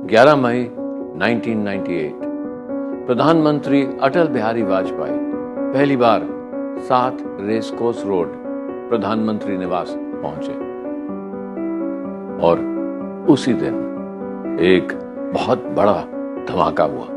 11 मई 1998 प्रधानमंत्री अटल बिहारी वाजपेयी पहली बार 7 race course road प्रधानमंत्री निवास पहुंचे और उसी दिन एक बहुत बड़ा धमाका हुआ।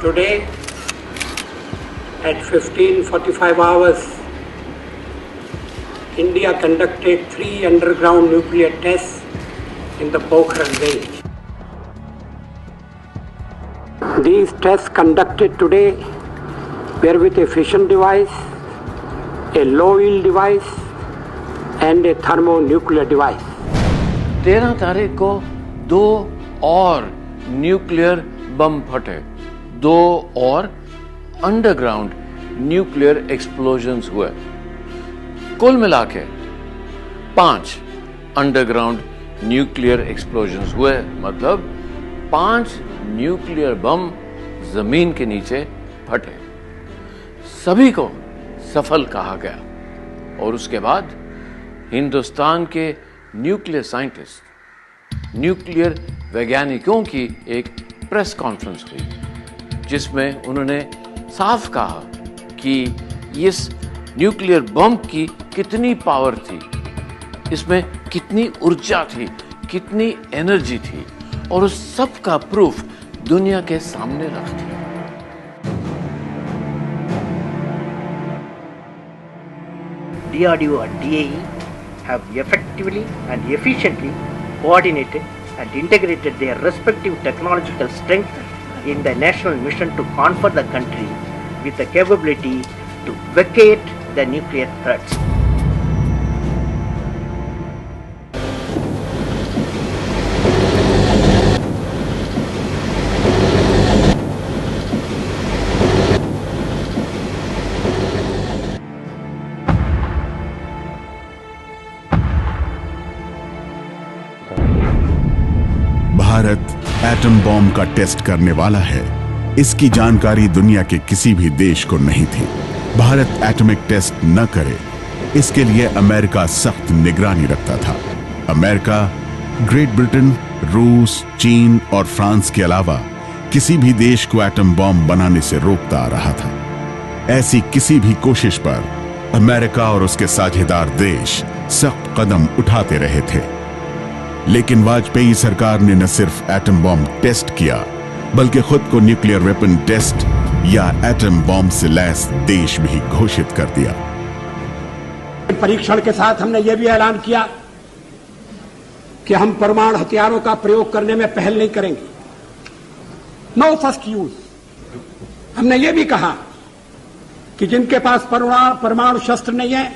Today at 15:45 hours, India conducted 3 underground nuclear tests in the Pokhran range. These tests conducted today were with a fission device, a low yield device and a thermonuclear device. 13 तारीख को 2 और न्यूक्लियर बम फटे, 2 और underground nuclear explosions हुए। कुल मिलाके 5 underground nuclear explosions हुए, मतलब 5 न्यूक्लियर बम जमीन के नीचे फटे। सभी को सफल कहा गया और उसके बाद हिंदुस्तान के न्यूक्लियर साइंटिस्ट, न्यूक्लियर वैज्ञानिकों की एक प्रेस कॉन्फ्रेंस हुई जिसमें उन्होंने साफ कहा कि इस न्यूक्लियर बम की कितनी पावर थी, इसमें कितनी ऊर्जा थी, कितनी एनर्जी थी और उस सब का प्रूफ दुनिया के सामने रख दिया। DRDO and DAE have effectively and efficiently coordinated and integrated their respective technological strength in the national mission to confront the country with the capability to vacate the nuclear threats. Bharat atom bomb का test करने वाला है, इसकी जानकारी दुनिया के किसी भी देश को नहीं थी। भारत एटॉमिक टेस्ट न करे, इसके लिए अमेरिका सख्त निगरानी रखता था। अमेरिका, ग्रेट ब्रिटेन, रूस, चीन और फ्रांस के अलावा किसी भी देश को एटम बॉम्ब बनाने से रोकता आ रहा था। ऐसी किसी भी कोशिश पर अमेरिका और उसके साझेदार देश सख्त कदम उठाते रहे थे। लेकिन वाजपेयी सरकार ने न सिर्फ एटम बॉम्ब टेस्ट किया, बल्कि खुद को न्यूक्लियर वेपन टेस्ट या एटम बॉम्ब से लैस देश भी घोषित कर दिया। परीक्षण के साथ हमने यह भी ऐलान किया कि हम परमाणु हथियारों का प्रयोग करने में पहल नहीं करेंगे, नो फर्स्ट यूज। हमने यह भी कहा कि जिनके पास परमाणु शस्त्र नहीं है,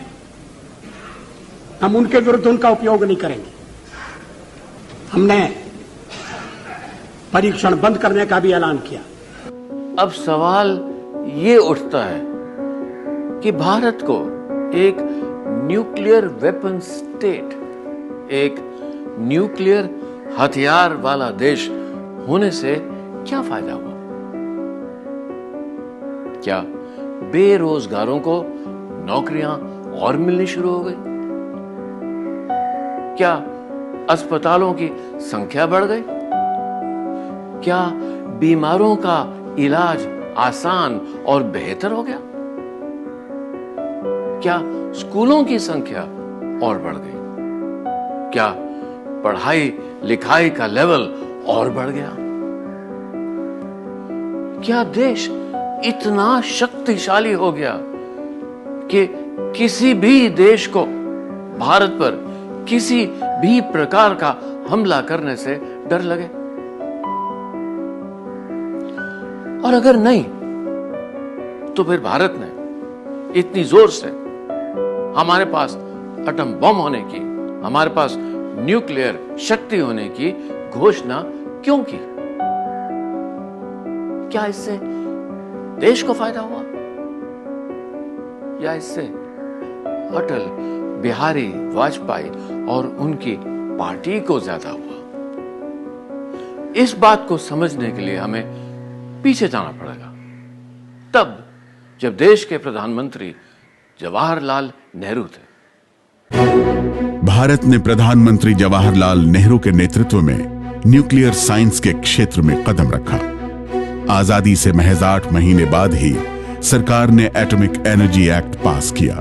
हम उनके विरुद्ध उनका उपयोग नहीं करेंगे। हमने परीक्षण बंद करने का भी ऐलान किया। अब सवाल ये उठता है कि भारत को एक न्यूक्लियर वेपन स्टेट, एक न्यूक्लियर हथियार वाला देश होने से क्या फायदा हुआ? क्या बेरोजगारों को नौकरियां और मिलनी शुरू हो गई? क्या अस्पतालों की संख्या बढ़ गई? क्या बीमारों का इलाज आसान और बेहतर हो गया? क्या स्कूलों की संख्या और बढ़ गई? क्या पढ़ाई लिखाई का लेवल और बढ़ गया? क्या देश इतना शक्तिशाली हो गया कि किसी भी देश को भारत पर किसी भी प्रकार का हमला करने से डर लगे? और अगर नहीं, तो फिर भारत ने इतनी जोर से हमारे पास एटम बम होने की, हमारे पास न्यूक्लियर शक्ति होने की घोषणा क्यों की? क्या इससे देश को फायदा हुआ या इससे अटल बिहारी वाजपेयी और उनकी पार्टी को ज्यादा हुआ? इस बात को समझने के लिए हमें पीछे जाना पड़ेगा, तब जब देश के प्रधानमंत्री जवाहरलाल नेहरू थे। भारत ने प्रधानमंत्री जवाहरलाल नेहरू के नेतृत्व में न्यूक्लियर साइंस के क्षेत्र में कदम रखा। आजादी से महज 8 महीने बाद ही सरकार ने एटॉमिक एनर्जी एक्ट पास किया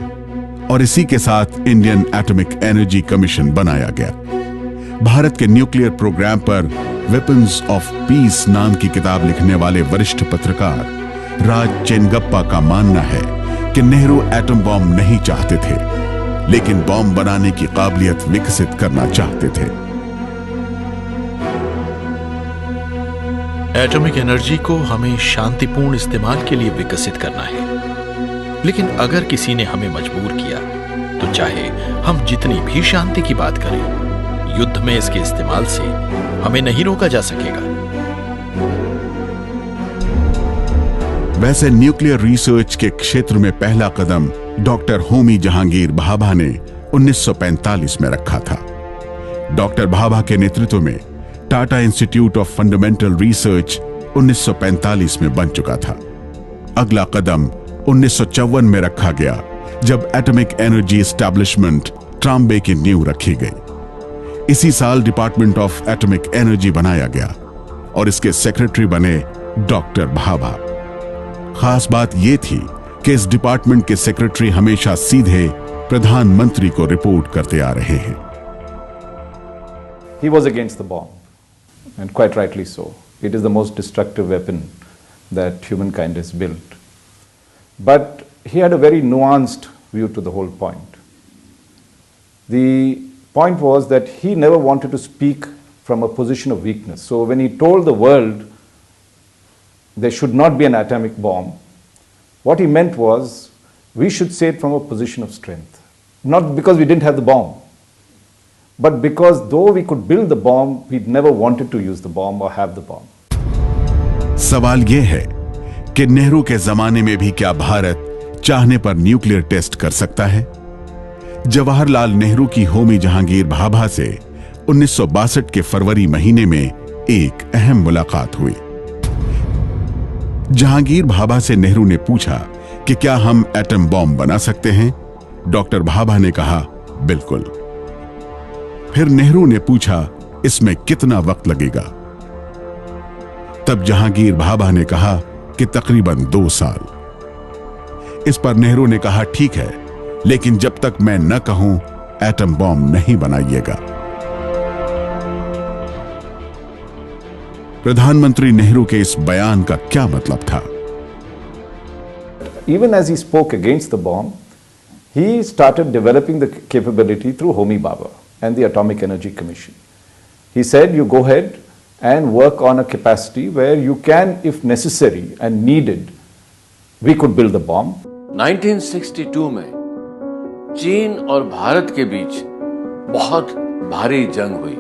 और इसी के साथ इंडियन एटॉमिक एनर्जी कमीशन बनाया गया। भारत के न्यूक्लियर प्रोग्राम पर वेपन्स ऑफ पीस नाम की किताब लिखने वाले वरिष्ठ पत्रकार राज चेनगप्पा का मानना है कि नेहरू एटम बॉम्ब नहीं चाहते थे, लेकिन बॉम्ब बनाने की काबिलियत विकसित करना चाहते थे। एटॉमिक एनर्जी को हमें शांतिपूर्ण इस्तेमाल के लिए विकसित करना है, लेकिन अगर किसी ने हमें मजबूर किया तो चाहे हम जितनी भी शांति की बात करें, युद्ध में इसके इस्तेमाल से हमें नहीं रोका जा सकेगा। वैसे न्यूक्लियर रिसर्च के क्षेत्र में पहला कदम डॉक्टर होमी जहांगीर भाभा ने 1945 में रखा था। डॉक्टर भाभा के नेतृत्व में Tata institute of fundamental research 1945 में बन चुका था। अगला कदम 1954 में रखा गया, जब एटॉमिक एनर्जी एस्टैब्लिशमेंट ट्राम्बे की नींव रखी गई। इसी साल डिपार्टमेंट ऑफ एटॉमिक एनर्जी बनाया गया और इसके सेक्रेटरी बने डॉक्टर भाभा। खास बात यह थी कि इस डिपार्टमेंट के सेक्रेटरी हमेशा सीधे प्रधानमंत्री को रिपोर्ट करते आ रहे हैं। He was against the bomb, and quite rightly so. It is the most destructive weapon that humankind has built. But he had a very nuanced view to the whole point. The point was that he never wanted to speak from a position of weakness. So when he told the world there should not be an atomic bomb, what he meant was we should say it from a position of strength. Not because we didn't have the bomb, but because though we could build the bomb, we never wanted to use the bomb or have the bomb. सवाल यह है कि नेहरू के जमाने में भी क्या भारत चाहने पर न्यूक्लियर टेस्ट कर सकता है? जवाहरलाल नेहरू की होमी जहांगीर भाभा से 1962 के फरवरी महीने में एक अहम मुलाकात हुई। जहांगीर भाभा से नेहरू ने पूछा कि क्या हम एटम बॉम्ब बना सकते हैं? डॉक्टर भाभा ने कहा, बिल्कुल। फिर नेहरू ने पूछा, इसमें कितना वक्त लगेगा? तब जहांगीर भाभा ने कहा कि तकरीबन 2 साल। इस पर नेहरू ने कहा, ठीक है, लेकिन जब तक मैं न कहूं एटम बॉम्ब नहीं बनाइएगा। प्रधानमंत्री नेहरू के इस बयान का क्या मतलब था? Even as he spoke against the bomb, he started developing the capability through Homi Bhabha and the Atomic Energy Commission. He said, you go ahead and work on a capacity where you can, if necessary and needed, we could build the bomb. 1962 में चीन और भारत के बीच बहुत भारी जंग हुई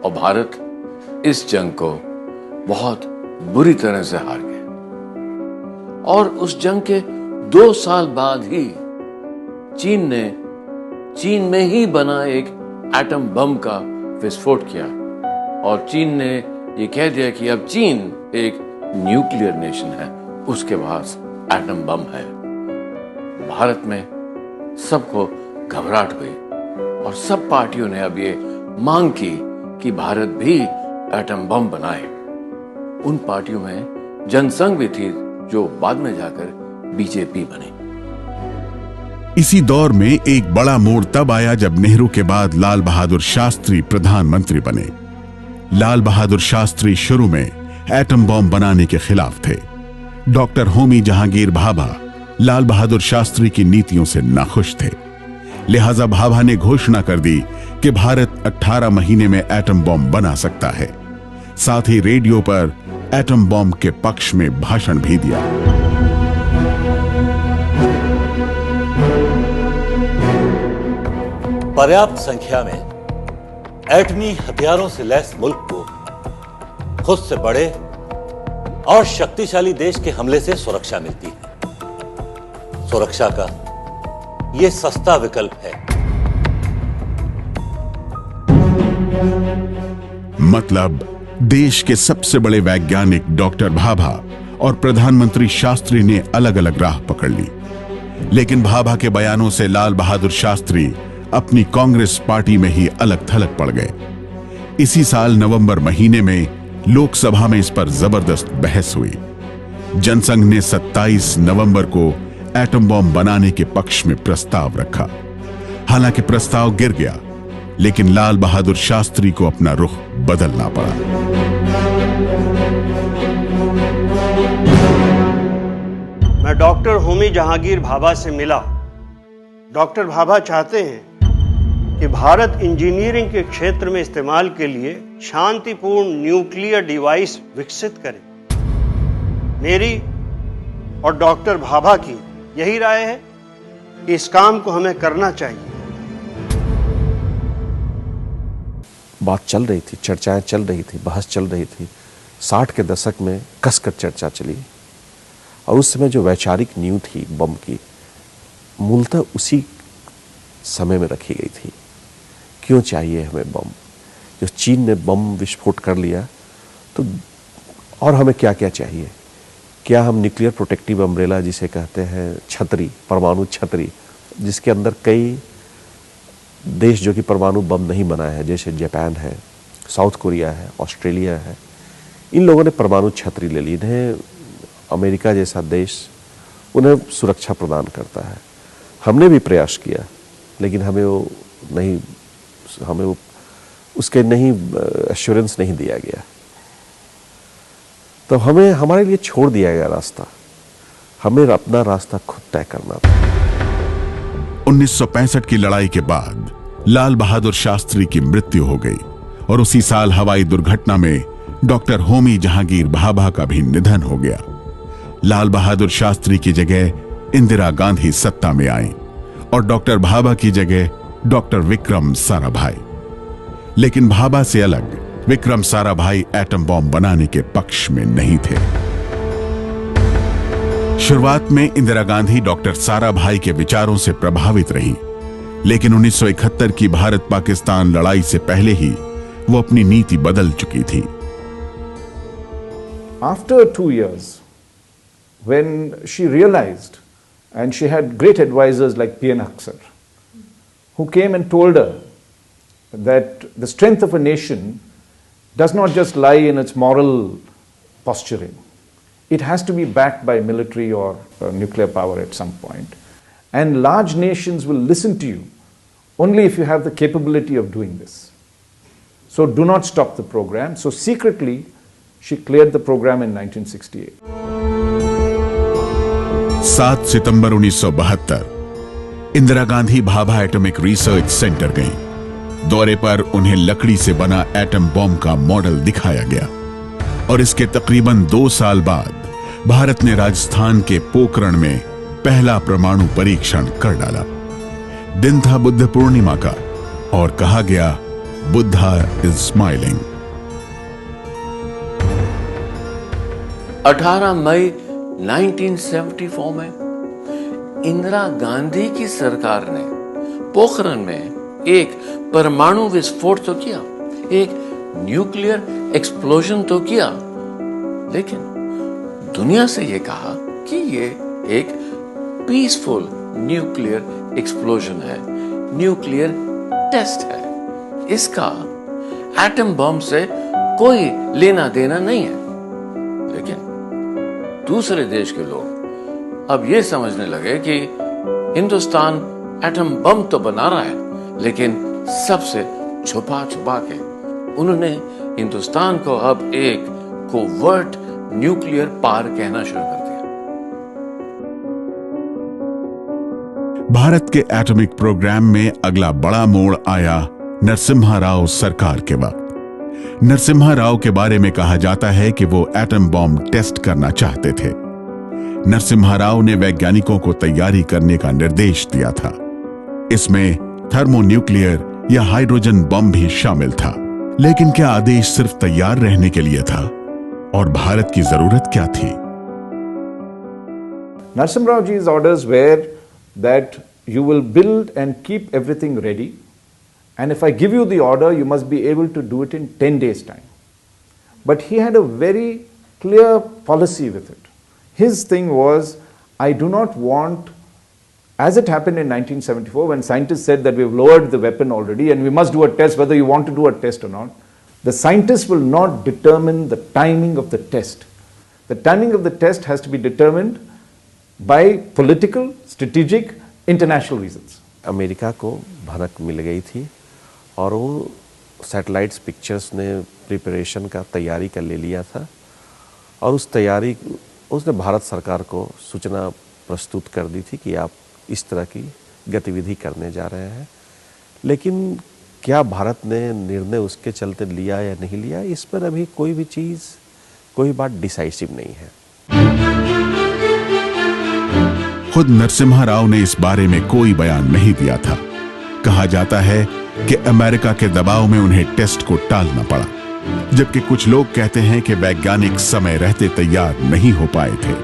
और भारत इस जंग को बहुत बुरी तरह से हार गया और उस जंग के 2 साल बाद ही चीन ने चीन में ही बना एक एटम बम का विस्फोट किया और चीन ने ये कह दिया कि अब चीन एक न्यूक्लियर नेशन है, उसके पास एटम बम है। भारत में सबको घबराहट हुई और सब पार्टियों ने अब ये मांग की कि भारत भी एटम बम बनाए। उन पार्टियों में जनसंघ भी थी जो बाद में जाकर बीजेपी बनी। इसी दौर में एक बड़ा मोड़ तब आया जब नेहरू के बाद लाल बहादुर शास्त्री प्रधानमंत्री बने। लाल बहादुर शास्त्री शुरू में एटम बॉम्ब बनाने के खिलाफ थे। डॉक्टर होमी जहांगीर भाभा लाल बहादुर शास्त्री की नीतियों से नाखुश थे। लिहाजा भाभा ने घोषणा कर दी कि भारत 18 महीने में एटम बॉम्ब बना सकता है। साथ ही रेडियो पर एटम बॉम्ब के पक्ष में भाषण भी दिया। पर्याप्त संख्या में एटमी हथियारों से लैस मुल्क को खुद से बड़े और शक्तिशाली देश के हमले से सुरक्षा मिलती है। सुरक्षा का यह सस्ता विकल्प है। मतलब देश के सबसे बड़े वैज्ञानिक डॉक्टर भाभा और प्रधानमंत्री शास्त्री ने अलग अलग राह पकड़ ली, लेकिन भाभा के बयानों से लाल बहादुर शास्त्री अपनी कांग्रेस पार्टी में ही अलग थलग पड़ गए। इसी साल नवंबर महीने में लोकसभा में इस पर जबरदस्त बहस हुई। जनसंघ ने 27 नवंबर को एटम बॉम्ब बनाने के पक्ष में प्रस्ताव रखा। हालांकि प्रस्ताव गिर गया, लेकिन लाल बहादुर शास्त्री को अपना रुख बदलना पड़ा। मैं डॉक्टर होमी जहांगीर भाभा से मिला। डॉक्टर भाभा चाहते हैं कि भारत इंजीनियरिंग के क्षेत्र में इस्तेमाल के लिए शांतिपूर्ण न्यूक्लियर डिवाइस विकसित करे। मेरी और डॉक्टर भाभा की यही राय है कि इस काम को हमें करना चाहिए। बात चल रही थी, चर्चाएं चल रही थी, बहस चल रही थी। 60 के दशक में कसकर चर्चा चली और उस समय जो वैचारिक नींव थी बम की, मूलतः उसी समय में रखी गई थी। क्यों चाहिए हमें बम? जो चीन ने बम विस्फोट कर लिया तो और हमें क्या क्या चाहिए? क्या हम न्यूक्लियर प्रोटेक्टिव अम्ब्रेला जिसे कहते हैं, छतरी, परमाणु छतरी, जिसके अंदर कई देश जो कि परमाणु बम नहीं बनाए हैं, जैसे जापान है, साउथ कोरिया है, ऑस्ट्रेलिया है, इन लोगों ने परमाणु छतरी ले ली। इन्हें अमेरिका जैसा देश उन्हें सुरक्षा प्रदान करता है। हमने भी प्रयास किया, लेकिन हमें वो उसके नहीं एश्योरेंस नहीं दिया गया। तो हमें हमारे लिए छोड़ दिया गया रास्ता। हमें अपना रास्ता खुद तय करना था। 1965 की लड़ाई के बाद लाल बहादुर शास्त्री की मृत्यु हो गई और उसी साल हवाई दुर्घटना में डॉक्टर होमी जहांगीर भाभा का भी निधन हो गया। लाल बहादुर शास्त्री की जगह इंदिरा गांधी सत्ता में आई और डॉक्टर भाभा की जगह डॉक्टर विक्रम साराभाई। लेकिन भाभा से अलग विक्रम साराभाई एटम बॉम्ब बनाने के पक्ष में नहीं थे। शुरुआत में इंदिरा गांधी डॉक्टर साराभाई के विचारों से प्रभावित रही, लेकिन 1971 की भारत पाकिस्तान लड़ाई से पहले ही वो अपनी नीति बदल चुकी थी। After 2 years, when she realized, and she had great advisors like P.N. Aksar, who came and told her that the strength of a nation does not just lie in its moral posturing. It has to be backed by military or nuclear power at some point. And large nations will listen to you only if you have the capability of doing this. So do not stop the program. So secretly, she cleared the program in 1968. 7 September 1972 Indira Gandhi Bhabha atomic research centre गईं। दौरे पर उन्हें लकड़ी से बना atom bomb का model दिखाया गया और इसके तकरीबन 2 साल बाद भारत ने राजस्थान के पोखरण में पहला परमाणु परीक्षण कर डाला। दिन था बुद्ध पूर्णिमा का और कहा गया, बुद्धा इज स्माइलिंग। 18 मई 1974 में इंदिरा गांधी की सरकार ने पोखरण में एक परमाणु विस्फोट तो किया, एक न्यूक्लियर एक्सप्लोजन तो किया, लेकिन दुनिया से यह कहा कि ये एक पीसफुल न्यूक्लियर एक्सप्लोजन है, न्यूक्लियर टेस्ट है। इसका एटम बम से कोई लेना देना नहीं है। लेकिन दूसरे देश के लोग अब ये समझने लगे कि हिंदुस्तान एटम बम तो बना रहा है, लेकिन सबसे छुपा छुपा के। उन्होंने हिंदुस्तान को अब एक कोवर्ट न्यूक्लियर पावर कहना शुरू कर दिया। भारत के एटॉमिक प्रोग्राम में अगला बड़ा मोड़ आया नरसिम्हा राव सरकार के वक्त। नरसिम्हा राव के बारे में कहा जाता है कि वो एटम बॉम्ब टेस्ट करना चाहते थे। नरसिम्हा राव ने वैज्ञानिकों को तैयारी करने का निर्देश दिया था। इसमें थर्मोन्यूक्लियर या हाइड्रोजन बम भी शामिल था। लेकिन क्या आदेश सिर्फ तैयार रहने के लिए था और भारत की जरूरत क्या थी? Narasimha Rao ji's orders were that you will build and keep everything ready, and if I give you the order, you must be able to do it in 10 days' time. But he had a very clear policy with it. His thing was, I do not want, as it happened in 1974 when scientists said that we've lowered the weapon already and we must do a test whether you want to do a test or not. The scientists will not determine the timing of the test. The timing of the test has to be determined by political, strategic, international reasons. America को भनक मिल गई थी और वो satellites pictures ने preparation का तैयारी कर ले लिया था और उस तैयारी उसने भारत सरकार को सूचना प्रस्तुत कर दी थी कि आप इस तरह की गतिविधि करने जा रहे हैं। लेकिन क्या भारत ने निर्णय उसके चलते लिया या नहीं लिया, इस पर अभी कोई भी चीज़, कोई बात डिसाइसिव नहीं है। खुद नरसिम्हा राव ने इस बारे में कोई बयान नहीं दिया था। कहा जाता है कि अमेरिका के दबाव में उन्हें टेस्ट को टालना पड़ा, जबकि कुछ लोग कहते हैं कि वैज्ञानिक समय रहते तैयार नहीं हो पाए थे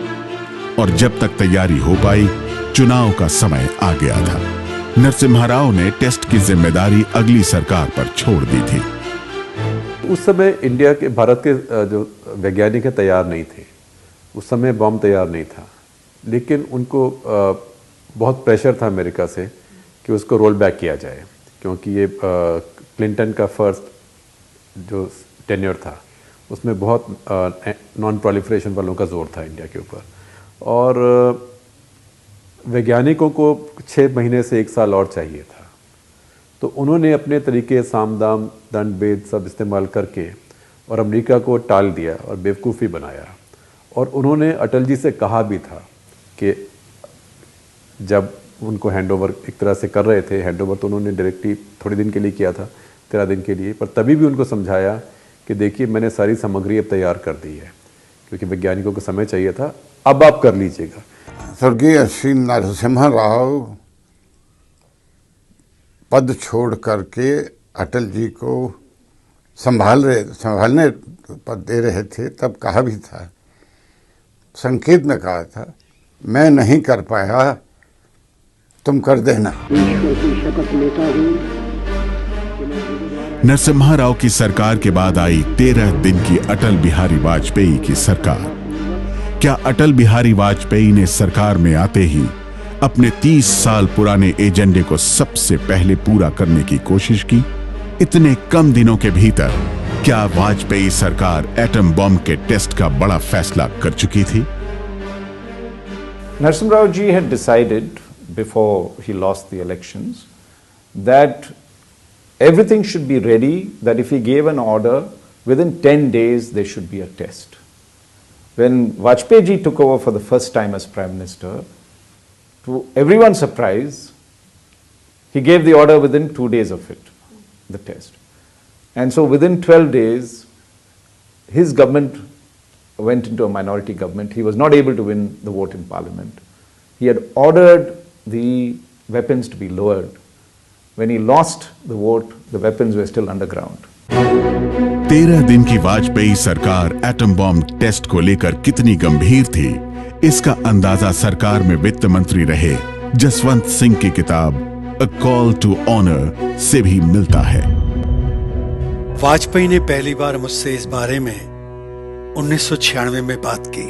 और जब तक तैयारी हो पाई चुनाव का समय आ गया था। नरसिम्हा राव ने टेस्ट की जिम्मेदारी अगली सरकार पर छोड़ दी थी। उस समय इंडिया के, भारत के जो वैज्ञानिक है तैयार नहीं थे। उस समय बम तैयार नहीं था, लेकिन उनको बहुत प्रेशर था अमेरिका से कि उसको रोल बैक किया जाए, क्योंकि ये क्लिंटन का फर्स्ट जो टेन्योर था उसमें बहुत नॉन प्रोलिफरेशन वालों का जोर था इंडिया के ऊपर, और वैज्ञानिकों को 6 महीने से 1 साल और चाहिए था। तो उन्होंने अपने तरीके साम दाम दंड भेद सब इस्तेमाल करके और अमेरिका को टाल दिया और बेवकूफ़ी बनाया। और उन्होंने अटल जी से कहा भी था कि जब उनको हैंडओवर एक तरह से कर रहे थे, हैंडओवर तो उन्होंने डायरेक्टली थोड़े दिन के लिए किया था, 13 दिन के लिए, पर तभी भी उनको समझाया कि देखिए मैंने सारी सामग्री अब तैयार कर दी है, क्योंकि वैज्ञानिकों को समय चाहिए था, अब आप कर लीजिएगा। स्वर्गीय श्री नरसिम्हा राव पद छोड़ करके अटल जी को संभालने पद दे रहे थे, तब कहा भी था, संकेत में कहा था, मैं नहीं कर पाया तुम कर देना। नरसिम्हा राव की सरकार के बाद आई 13 दिन की अटल बिहारी वाजपेयी की सरकार। क्या अटल बिहारी वाजपेयी ने सरकार में आते ही अपने 30 साल पुराने एजेंडे को सबसे पहले पूरा करने की कोशिश की? इतने कम दिनों के भीतर क्या वाजपेयी सरकार एटम बम के टेस्ट का बड़ा फैसला कर चुकी थी? Narasimha Rao ji had decided before he lost the elections that everything should be ready, that if he gave an order, within 10 days there should be a test. When Vajpayee ji took over for the first time as Prime Minister, to everyone's surprise, he gave the order within 2 days of it, the test. And so within 12 days, his government went into a minority government. He was not able to win the vote in parliament. He had ordered the weapons to be lowered. When he lost the vote, the weapons were still underground. 13 दिन की वाजपेयी सरकार atom bomb test को लेकर कितनी गंभीर थी, इसका अंदाजा सरकार में वित्त मंत्री रहे जसवंत सिंह की किताब अ कॉल टू ऑनर से भी मिलता है। वाजपेयी ने पहली बार मुझसे इस बारे में 1996 में बात की।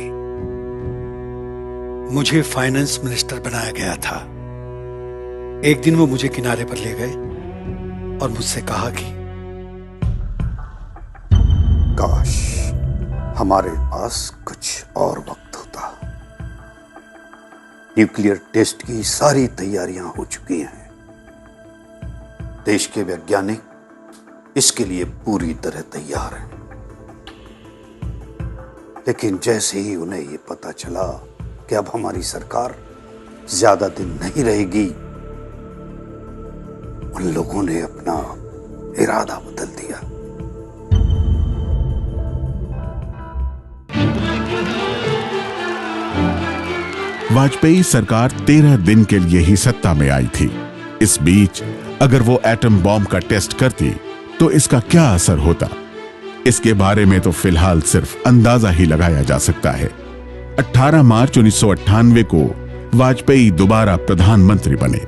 मुझे फाइनेंस मिनिस्टर बनाया गया था। एक दिन वो मुझे किनारे पर ले गए और मुझसे कहा कि काश हमारे पास कुछ और वक्त होता। न्यूक्लियर टेस्ट की सारी तैयारियां हो चुकी हैं। देश के वैज्ञानिक इसके लिए पूरी तरह तैयार हैं। लेकिन जैसे ही उन्हें ये पता चला कि अब हमारी सरकार ज्यादा दिन नहीं रहेगी, उन लोगों ने अपना इरादा बदल दिया। वाजपेयी सरकार 13 दिन के लिए ही सत्ता में आई थी। इस बीच अगर वो एटम बॉम्ब का टेस्ट करती तो इसका क्या असर होता, इसके बारे में तो फिलहाल सिर्फ अंदाजा ही लगाया जा सकता है। 18 मार्च 1998 को वाजपेयी दोबारा प्रधानमंत्री बने।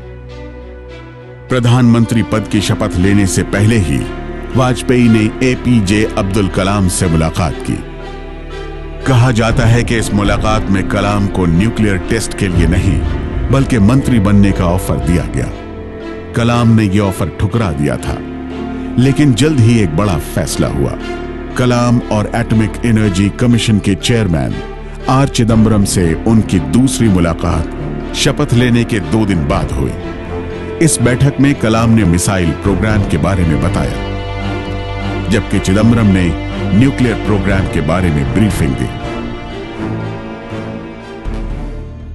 प्रधानमंत्री पद की शपथ लेने से पहले ही वाजपेयी ने एपीजे अब्दुल कलाम से मुलाकात की। कहा जाता है कि इस मुलाकात में कलाम को न्यूक्लियर टेस्ट के लिए नहीं बल्कि मंत्री बनने का ऑफर दिया गया। कलाम ने यह ऑफर ठुकरा दिया था, लेकिन जल्द ही एक बड़ा फैसला हुआ। कलाम और एटॉमिक एनर्जी कमीशन के चेयरमैन आर चिदम्बरम से उनकी दूसरी मुलाकात शपथ लेने के 2 दिन बाद हुई। इस बैठक में कलाम ने मिसाइल प्रोग्राम के बारे में बताया, जबकि चिदम्बरम ने न्यूक्लियर प्रोग्राम के बारे में ब्रीफिंग दी।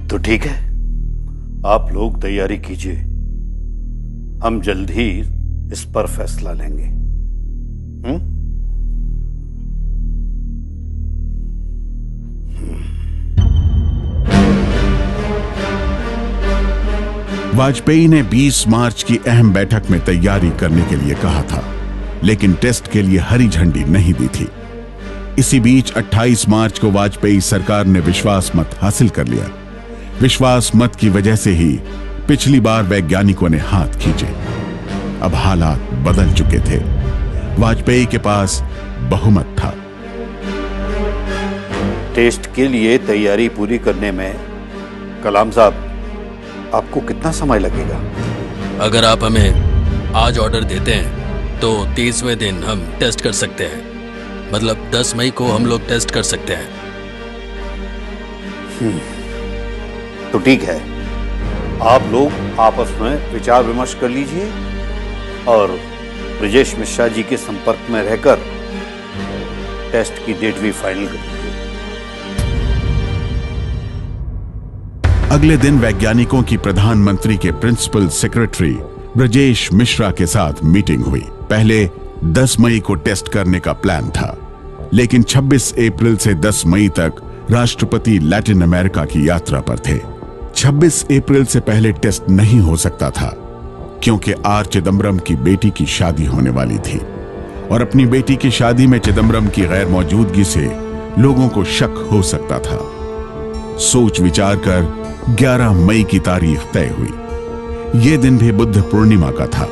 तो ठीक है, आप लोग तैयारी कीजिए, हम जल्द ही इस पर फैसला लेंगे। वाजपेयी ने 20 मार्च की अहम बैठक में तैयारी करने के लिए कहा था, लेकिन टेस्ट के लिए हरी झंडी नहीं दी थी। इसी बीच 28 मार्च को वाजपेयी सरकार ने विश्वास मत हासिल कर लिया। विश्वास मत की वजह से ही पिछली बार वैज्ञानिकों ने हाथ खींचे। अब हालात बदल चुके थे। वाजपेयी के पास बहुमत था। टेस्ट के लिए तैयारी पूरी करने में कलाम साहब आपको कितना समय लगेगा? अगर आप हमें आज ऑर्डर देते हैं तो 30वें दिन हम टेस्ट कर सकते हैं। मतलब 10 मई को हम लोग टेस्ट कर सकते हैं। तो ठीक है, आप लोग आपस में विचार विमर्श कर लीजिए और ब्रजेश मिश्रा जी के संपर्क में रहकर टेस्ट की डेट भी फाइनल कर लीजिए। अगले दिन वैज्ञानिकों की प्रधानमंत्री के प्रिंसिपल सेक्रेटरी ब्रजेश मिश्रा के साथ मीटिंग हुई। पहले 10 मई को टेस्ट करने का प्लान था, लेकिन 26 अप्रैल से 10 मई तक राष्ट्रपति लैटिन अमेरिका की यात्रा पर थे। 26 अप्रैल से पहले टेस्ट नहीं हो सकता था, क्योंकि आर चिदम्बरम की बेटी की शादी होने वाली थी और अपनी बेटी की शादी में चिदम्बरम की गैर मौजूदगी से लोगों को शक हो सकता था। सोच विचार कर 11 मई की तारीख तय हुई। यह दिन भी बुद्ध पूर्णिमा का था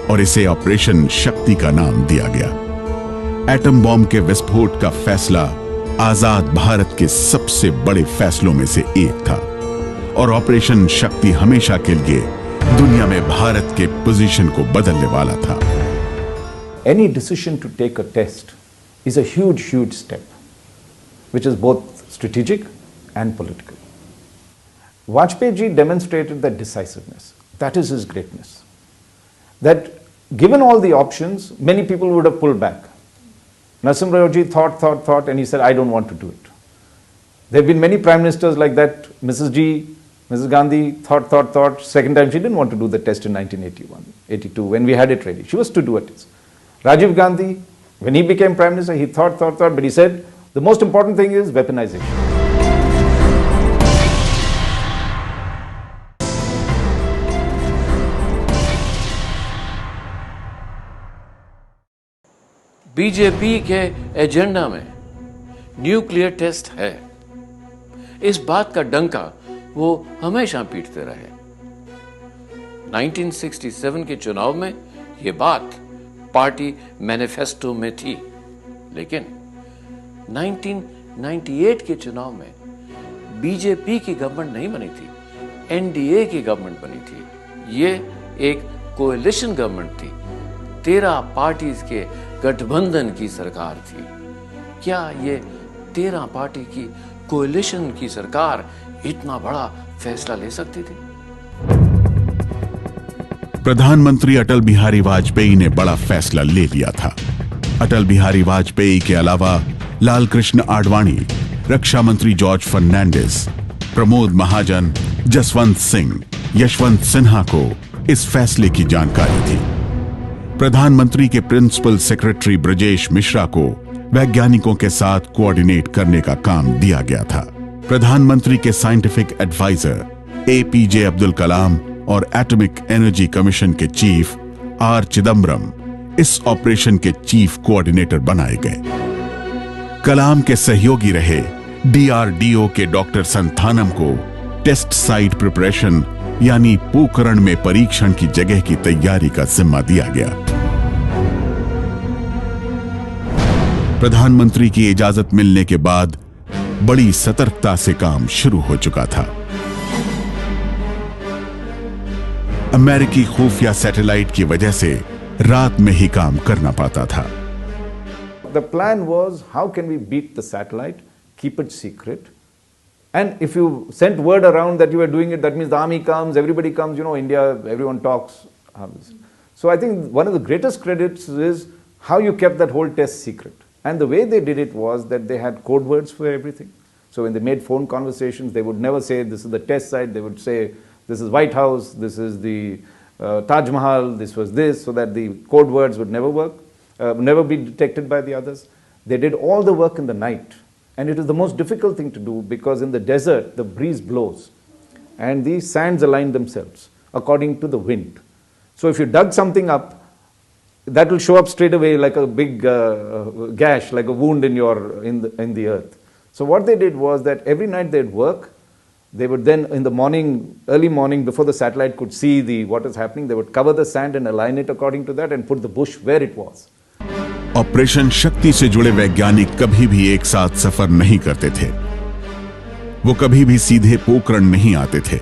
और इसे ऑपरेशन शक्ति का नाम दिया गया। एटम बॉम्ब के विस्फोट का फैसला आजाद भारत के सबसे बड़े फैसलों में से एक था और ऑपरेशन शक्ति हमेशा के लिए दुनिया में भारत के पोजीशन को बदलने वाला था। Any decision to take a test is a huge step, which is both strategic and political. Vajpayee ji demonstrated that decisiveness. That is his greatness. That given all the options, many people would have pulled back. Narasimha Rao ji thought, and he said, I don't want to do it. There have been many prime ministers like that. Mrs. Gandhi thought. Second time, she didn't want to do the test in 1981, 82, when we had it ready. She was to do a test. Rajiv Gandhi, when he became prime minister, he thought, but he said, the most important thing is weaponization. BJP के agenda में nuclear test है, इस बात का डंका वो हमेशा पीटते रहे। 1967 के चुनाव में ये बात पार्टी मैनिफेस्टो में थी, लेकिन 1998 के चुनाव में बीजेपी की गवर्नमेंट नहीं बनी थी, एनडीए की गवर्नमेंट बनी थी। ये एक कोएलिशन गवर्नमेंट थी, 13 पार्टीज के गठबंधन की सरकार थी। क्या ये 13 पार्टी की कोएलिशन की सरकार इतना बड़ा फैसला ले सकती थी? प्रधानमंत्री अटल बिहारी वाजपेयी ने बड़ा फैसला ले लिया था। अटल बिहारी वाजपेयी के अलावा लाल कृष्ण आडवाणी, रक्षा मंत्री जॉर्ज फर्नांडिस, प्रमोद महाजन, जसवंत सिंह, यशवंत सिन्हा को इस फैसले की जानकारी थी। प्रधानमंत्री के प्रिंसिपल सेक्रेटरी ब्रजेश मिश्रा को वैज्ञानिकों के साथ कोऑर्डिनेट करने का काम दिया गया था। प्रधानमंत्री के साइंटिफिक एडवाइजर एपीजे अब्दुल कलाम और एटॉमिक एनर्जी कमीशन के चीफ आर चिदम्बरम इस ऑपरेशन के चीफ कोऑर्डिनेटर बनाए गए। कलाम के सहयोगी रहे डीआरडीओ के डॉक्टर संथानम को टेस्ट साइट प्रिपरेशन यानी पोखरण में परीक्षण की जगह की तैयारी का जिम्मा दिया गया। प्रधानमंत्री की इजाजत मिलने के बाद बड़ी सतर्कता से काम शुरू हो चुका था। अमेरिकी खुफिया सैटेलाइट की वजह से रात में ही काम करना पाता था। The plan was, how can we beat the satellite, keep it secret, and if you sent word around that you were doing it, that means the army comes, everybody comes, you know, India, everyone talks. So I think one of the greatest credits is how you kept that whole test secret. And the way they did it was that they had code words for everything. So when they made phone conversations, they would never say this is the test site, they would say this is White House, this is the Taj Mahal, this was this, so that the code words would never work, never be detected by the others. They did all the work in the night. And it is the most difficult thing to do because in the desert, the breeze blows and the sands align themselves according to the wind. So if you dug something up, that will show up straight away like a big gash, like a wound in the earth. So what they did was that every night they'd work. They would then, in the morning, early morning, before the satellite could see what is happening, they would cover the sand and align it according to that and put the bush where it was. Operation शक्ति से जुड़े वैज्ञानिक कभी भी एक साथ सफर नहीं करते थे। वो कभी भी सीधे पोखरण नहीं आते थे।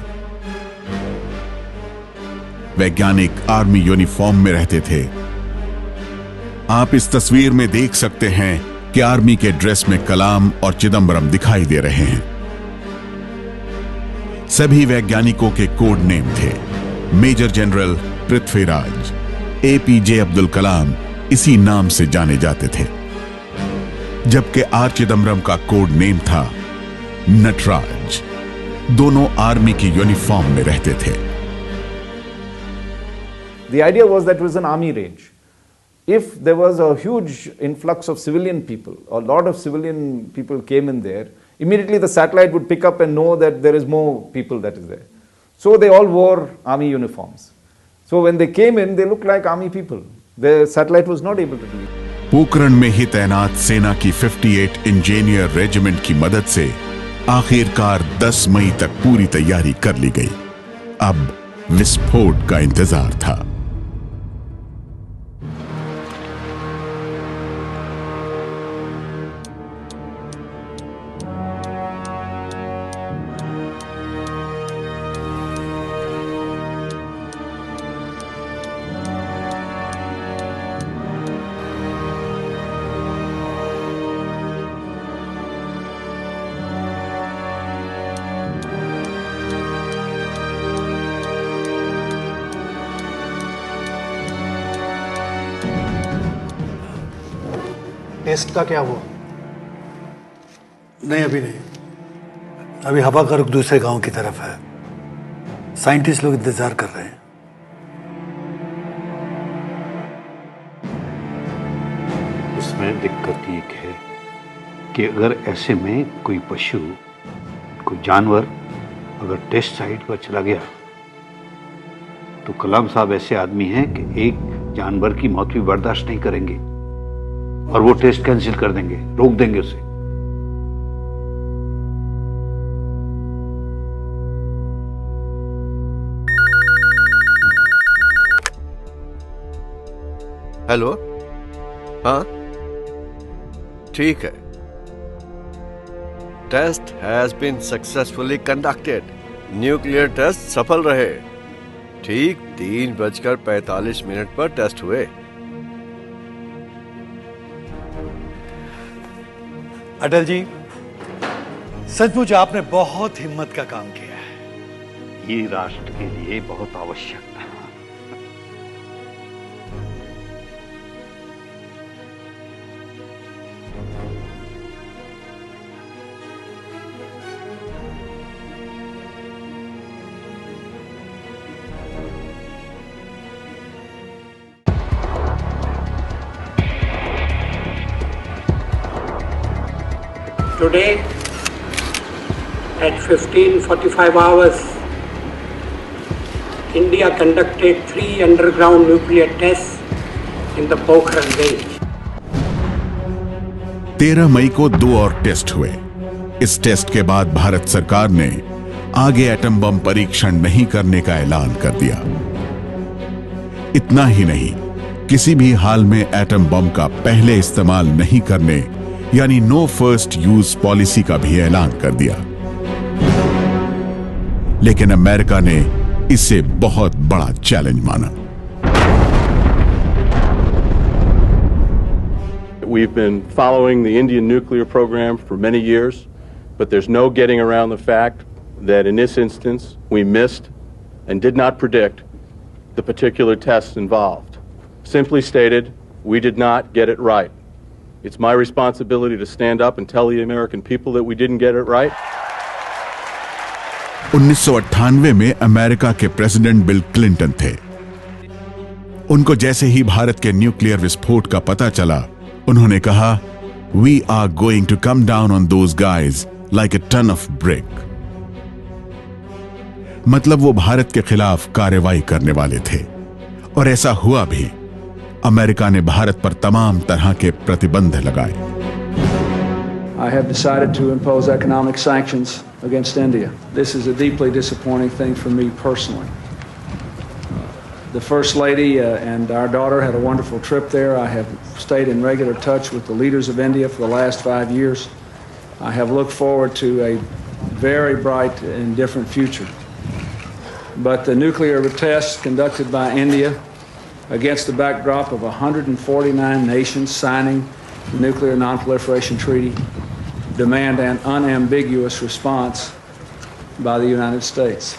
वैज्ञानिक आर्मी यूनिफॉर्म में रहते थे। आप इस तस्वीर में देख सकते हैं कि आर्मी के ड्रेस में कलाम और चिदम्बरम दिखाई दे रहे हैं। सभी वैज्ञानिकों के कोड नेम थे। Major general Prithviraj, APJ Abdul Kalam इसी नाम से जाने जाते थे, जबकि आर चिदम्बरम का कोड नेम था नटराज। दोनों आर्मी की यूनिफॉर्म में रहते थे। The idea was that it was an army range. If there was a huge influx of civilian people, a lot of civilian people came in there, immediately the satellite would pick up and know that there is more people that is there. So they all wore army uniforms. So when they came in, they looked like army people. The satellite was not able to do it. Pokhran में ही तैनात सेना की 58 engineer regiment की मदद से आखिरकार 10 मई तक पूरी तैयारी कर ली गई। अब विस्फोट का इंतजार था। टेस्ट का क्या हुआ? नहीं, अभी नहीं। अभी हवा का रुख दूसरे गांव की तरफ है। साइंटिस्ट लोग इंतजार कर रहे हैं। इसमें दिक्कत एक है कि अगर ऐसे में कोई पशु, कोई जानवर अगर टेस्ट साइट पर चला गया तो कलाम साहब ऐसे आदमी हैं कि एक जानवर की मौत भी बर्दाश्त नहीं करेंगे और वो टेस्ट कैंसिल कर देंगे, रोक देंगे उसे। हेलो, हाँ ठीक है। Test has been successfully conducted. Nuclear test सफल रहे। ठीक 3:45 पर टेस्ट हुए। अटल जी, सचमुच आपने बहुत हिम्मत का काम किया है। ये राष्ट्र के लिए बहुत आवश्यक था। Today at 15:45 hours, India conducted 3 underground nuclear tests in the Pokhran range. 13 मई को 2 और टेस्ट हुए। इस टेस्ट के बाद भारत सरकार ने आगे एटम बम परीक्षण नहीं करने का ऐलान कर दिया। इतना ही नहीं, किसी भी हाल में एटम बम का पहले इस्तेमाल नहीं करने यानी नो फर्स्ट यूज पॉलिसी का भी ऐलान कर दिया। लेकिन अमेरिका ने इसे बहुत बड़ा चैलेंज माना। We've been following the Indian nuclear program for many years, but there's no getting around the fact that in this instance we missed and did not predict the particular tests involved. Simply stated, we did not get it right. It's my responsibility to stand up and tell the American people that we didn't get it right. 1998 में America के president bill Clinton थे। उनको जैसे ही भारत के nuclear विस्फोट का पता चला, उन्होंने कहा, "We are going to come down on those guys like a ton of brick." मतलब वो भारत के खिलाफ कार्रवाई करने वाले थे, और ऐसा हुआ भी। अमेरिका ने भारत पर तमाम तरह के प्रतिबंध लगाए। I have decided to impose economic sanctions against India. This is a deeply disappointing thing for me personally. The First Lady and our daughter had a wonderful trip there. I have stayed in regular touch with the leaders of India for the last 5 years. I have looked forward to a very bright and different future. But the nuclear tests conducted by India against the backdrop of 149 nations signing the Nuclear Non-Proliferation Treaty demand an unambiguous response by the United States.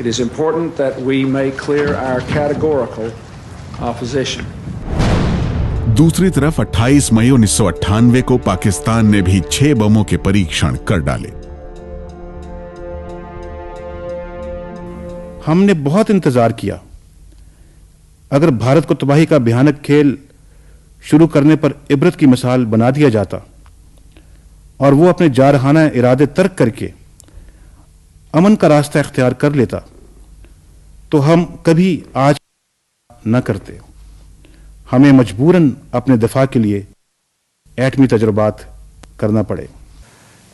It is important that we make clear our categorical opposition. दूसरी तरफ 28 मई 1998 को पाकिस्तान ने भी 6 बमों के परीक्षण कर डाले। हमने बहुत इंतजार किया। अगर भारत को तबाही का भयानक खेल शुरू करने पर इबरत की मिसाल बना दिया जाता और वो अपने जारहाना इरादे तर्क करके अमन का रास्ता इख्तियार कर लेता, तो हम कभी आज न करते। हमें मजबूरन अपने दफा के लिए एटमी तजुर्बात करना पड़े।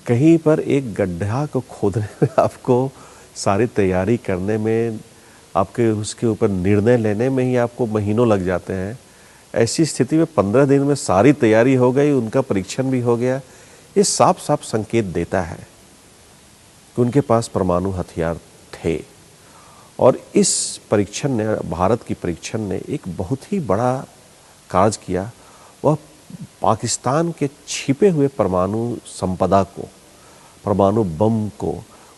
कहीं पर एक गड्ढा को खोदने में आपको सारी तैयारी करने में, आपके उसके ऊपर निर्णय लेने में ही आपको महीनों लग जाते हैं। ऐसी स्थिति में 15 दिन में सारी तैयारी हो गई, उनका परीक्षण भी हो गया। ये साफ साफ संकेत देता है कि उनके पास परमाणु हथियार थे। और इस परीक्षण ने, भारत की परीक्षण ने एक बहुत ही बड़ा कार्य किया। वह पाकिस्तान के छिपे हुए परमाणु संपदा को, परमाणु बम को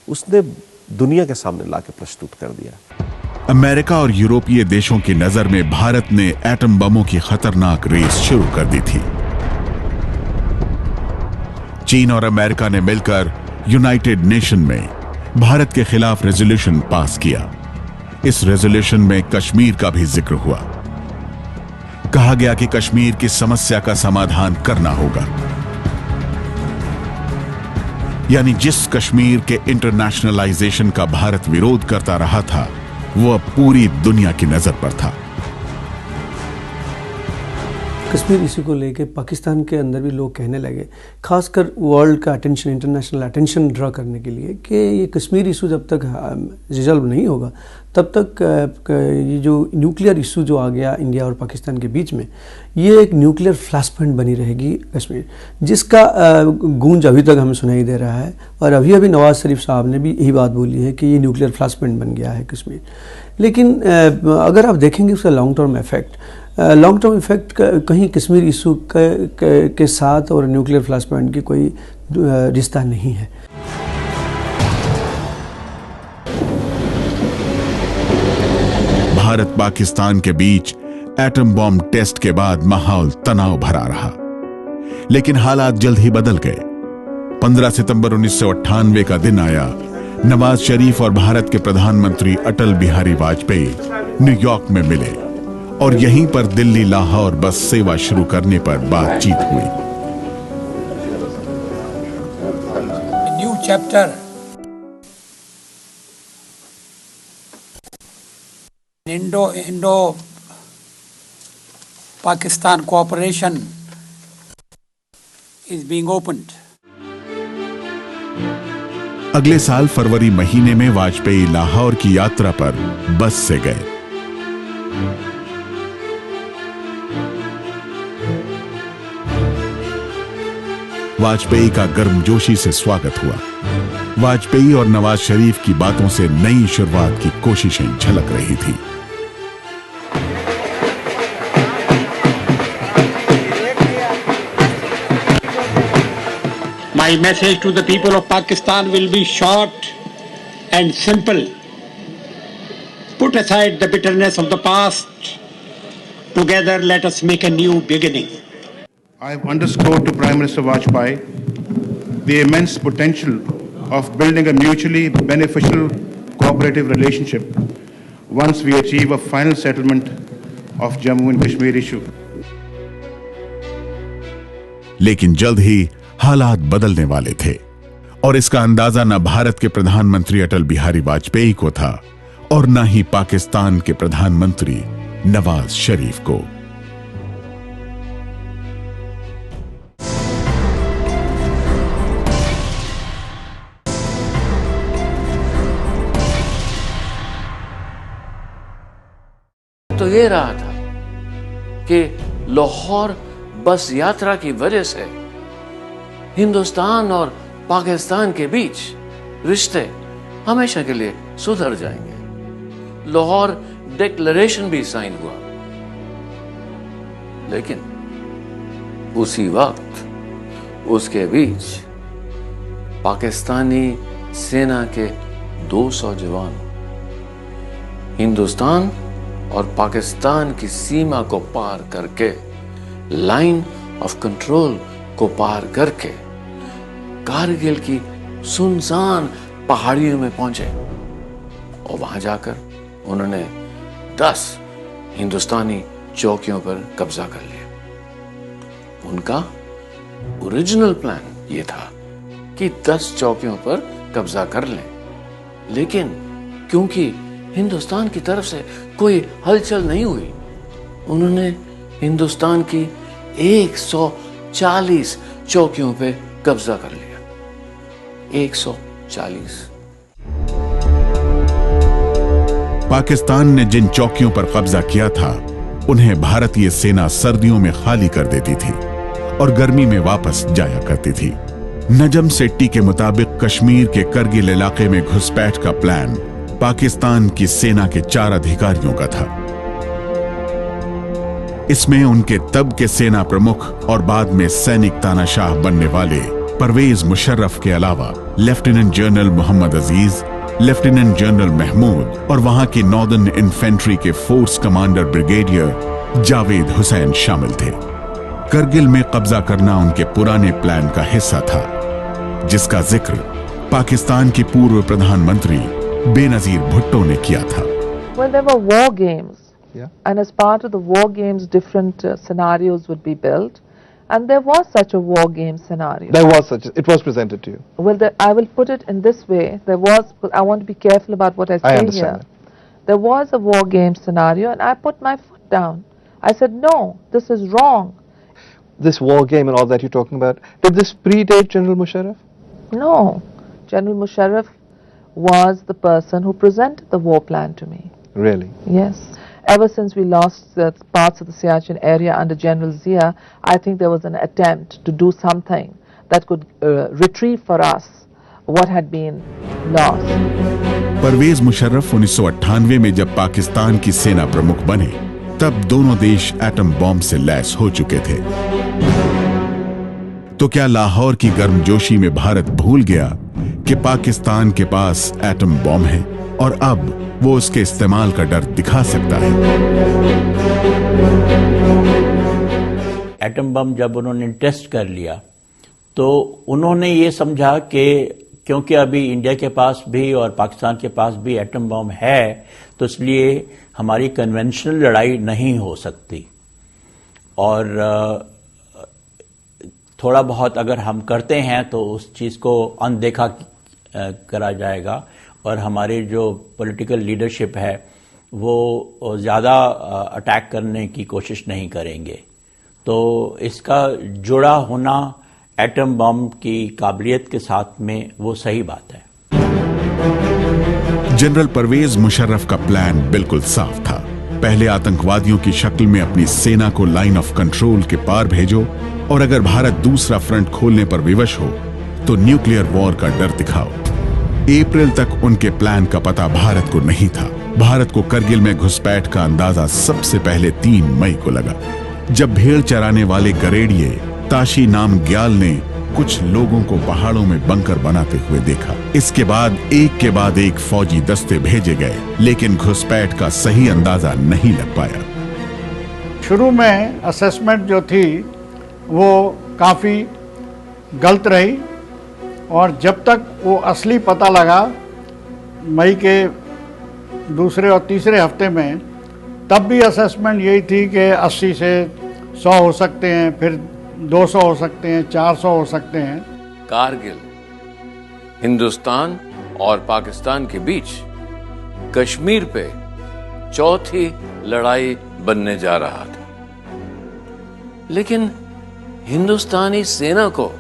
उसने दुनिया के सामने लाके प्रस्तुत कर दिया। अमेरिका और यूरोपीय देशों की नजर में भारत ने एटम बमों की खतरनाक रेस शुरू कर दी थी। चीन और अमेरिका ने मिलकर यूनाइटेड नेशन में भारत के खिलाफ रेजोल्यूशन पास किया। इस रेजोल्यूशन में कश्मीर का भी जिक्र हुआ। कहा गया कि कश्मीर की समस्या का समाधान करना होगा। यानी जिस कश्मीर के इंटरनेशनलाइजेशन का भारत विरोध करता रहा था, वो अब पूरी दुनिया की नजर पर था। कश्मीर इशू को लेके पाकिस्तान के अंदर भी लोग कहने लगे, खासकर वर्ल्ड का अटेंशन, इंटरनेशनल अटेंशन ड्रा करने के लिए, कि ये कश्मीर इशू जब तक रिजॉल्व नहीं होगा तब तक ये जो न्यूक्लियर इशू जो आ गया इंडिया और पाकिस्तान के बीच में, ये एक न्यूक्लियर फ्लैश पॉइंट बनी रहेगी कश्मीर, जिसका गूंज अभी तक हमें सुनाई दे रहा है। और अभी अभी नवाज शरीफ साहब ने भी यही बात बोली है कि ये न्यूक्लियर फ्लैश पॉइंट बन गया है कश्मीर। लेकिन अगर आप देखेंगे उसका लॉन्ग टर्म इफेक्ट कहीं कश्मीर इशू के साथ और न्यूक्लियर फ्लैश पॉइंट की कोई रिश्ता नहीं है। भारत पाकिस्तान के बीच एटम बॉम्ब टेस्ट के बाद माहौल तनाव भरा रहा, लेकिन हालात जल्द ही बदल गए। 15 सितंबर 1998 का दिन आया। नवाज शरीफ और भारत के प्रधानमंत्री अटल बिहारी वाजपेयी न्यूयॉर्क में मिले और यहीं पर दिल्ली लाहौर बस सेवा शुरू करने पर बातचीत हुई। New chapter Indo-Pakistan cooperation is being opened. अगले साल फरवरी महीने में वाजपेयी लाहौर की यात्रा पर बस से गए। वाजपेयी का गर्मजोशी से स्वागत हुआ। वाजपेयी और नवाज शरीफ की बातों से नई शुरुआत की कोशिशें झलक रही थी। My message to the people of Pakistan will be short and simple. Put aside the bitterness of the past. Together, let us make a new beginning. I have underscored to Prime Minister Vajpayee the immense potential of building a mutually beneficial cooperative relationship once we achieve a final settlement of Jammu and Kashmir issue. लेकिन जल्द ही हालात बदलने वाले थे और इसका अंदाजा न भारत के प्रधानमंत्री अटल बिहारी वाजपेयी को था और न ही पाकिस्तान के प्रधानमंत्री नवाज शरीफ को। तो ये रहा था कि लाहौर बस यात्रा की वजह से हिंदुस्तान और पाकिस्तान के बीच रिश्ते हमेशा के लिए सुधर जाएंगे। लाहौर डिक्लेरेशन भी साइन हुआ, लेकिन उसी वक्त उसके बीच पाकिस्तानी सेना के 200 जवान हिंदुस्तान और पाकिस्तान की सीमा को पार करके, लाइन ऑफ कंट्रोल को पार करके कारगिल की सुनसान पहाड़ियों में पहुंचे और वहां जाकर उन्होंने 10 हिंदुस्तानी चौकियों पर कब्जा कर लिया। उनका ओरिजिनल प्लान ये था कि 10 चौकियों पर कब्जा कर लें, लेकिन क्योंकि हिंदुस्तान की तरफ से कोई हलचल नहीं हुई, उन्होंने हिंदुस्तान की 140 चौकियों पे कब्जा कर लिया। 140। पाकिस्तान ने जिन चौकियों पर कब्जा किया था, उन्हें भारतीय सेना सर्दियों में खाली कर देती थी और गर्मी में वापस जाया करती थी। नजम सेट्टी के मुताबिक कश्मीर के करगिल इलाके में घुसपैठ का प्लान पाकिस्तान की सेना के 4 अधिकारियों का था। इसमें उनके तब के सेना प्रमुख और बाद में सैनिक तानाशाह बनने वाले परवेज मुशर्रफ के अलावा लेफ्टिनेंट जनरल मोहम्मद अजीज, लेफ्टिनेंट जनरल महमूद और वहां की नॉर्दर्न इन्फेंट्री के force commander brigadier Javed Hussain शामिल थे। करगिल में कब्जा करना उनके पुराने प्लान का हिस्सा था, जिसका जिक्र पाकिस्तान के पूर्व प्रधानमंत्री बेनजीर भुट्टो ने किया था। Well, there were war games. Yeah. And as part of the war games, different scenarios would be built. And there was such a war game scenario. There was such, it was presented to you. Well, I will put it in this way. There was, I want to be careful about what I say here. There was a war game scenario and I put my foot down. I said, no, this is wrong. This war game and all that you're talking about, did this predate General Musharraf? No. General Musharraf was the person who presented the war plan to me. Really? Yes. Ever since we lost parts of the Siachen area under General Zia, I think there was an attempt to do something that could retrieve for us what had been lost. Parvez Musharraf 1998 में जब पाकिस्तान की सेना प्रमुख बने, तब दोनों देश atom bomb से लैस हो चुके थे। तो क्या लाहौर की गर्मजोशी में भारत भूल गया कि पाकिस्तान के पास एटम बॉम्ब है और अब वो उसके इस्तेमाल का डर दिखा सकता है? एटम बम जब उन्होंने टेस्ट कर लिया तो उन्होंने ये समझा कि क्योंकि अभी इंडिया के पास भी और पाकिस्तान के पास भी एटम बम है, तो इसलिए हमारी कन्वेंशनल लड़ाई नहीं हो सकती और थोड़ा बहुत अगर हम करते हैं तो उस चीज को अनदेखा करा जाएगा और हमारे जो पॉलिटिकल लीडरशिप है वो ज़्यादा अटैक करने की कोशिश नहीं करेंगे। तो इसका जुड़ा होना एटम बम की काबिलियत के साथ में वो सही बात है। जनरल परवेज मुशर्रफ का प्लान बिल्कुल साफ था। पहले आतंकवादियों की शक्ल में अपनी सेना को लाइन ऑफ कंट्रोल के पार भेजो, और अगर भारत दूसरा फ्रंट खोलने पर विवश हो तो न्यूक्लियर वॉर का डर दिखाओ। अप्रैल तक उनके प्लान का पता भारत को नहीं था। भारत को करगिल में घुसपैठ का अंदाजा सबसे पहले 3 मई को लगा, जब भेड़ चराने वाले गरेड़िए ताशी नाम ग्याल ने कुछ लोगों को पहाड़ों में बंकर बनाते हुए देखा। इसके बाद एक फौजी दस्ते भेजे गए, लेकिन घुसपैठ का सही अंदाजा नहीं लग पाया। शुरू में असेसमेंट जो थी वो काफ़ी गलत रही, और जब तक वो असली पता लगा मई के दूसरे और तीसरे हफ्ते में, तब भी असेसमेंट यही थी कि 80 से 100 हो सकते हैं, फिर 200 हो सकते हैं, 400 हो सकते हैं। कारगिल हिंदुस्तान और पाकिस्तान के बीच कश्मीर पे चौथी लड़ाई बनने जा रहा था, लेकिन हिंदुस्तानी सेना को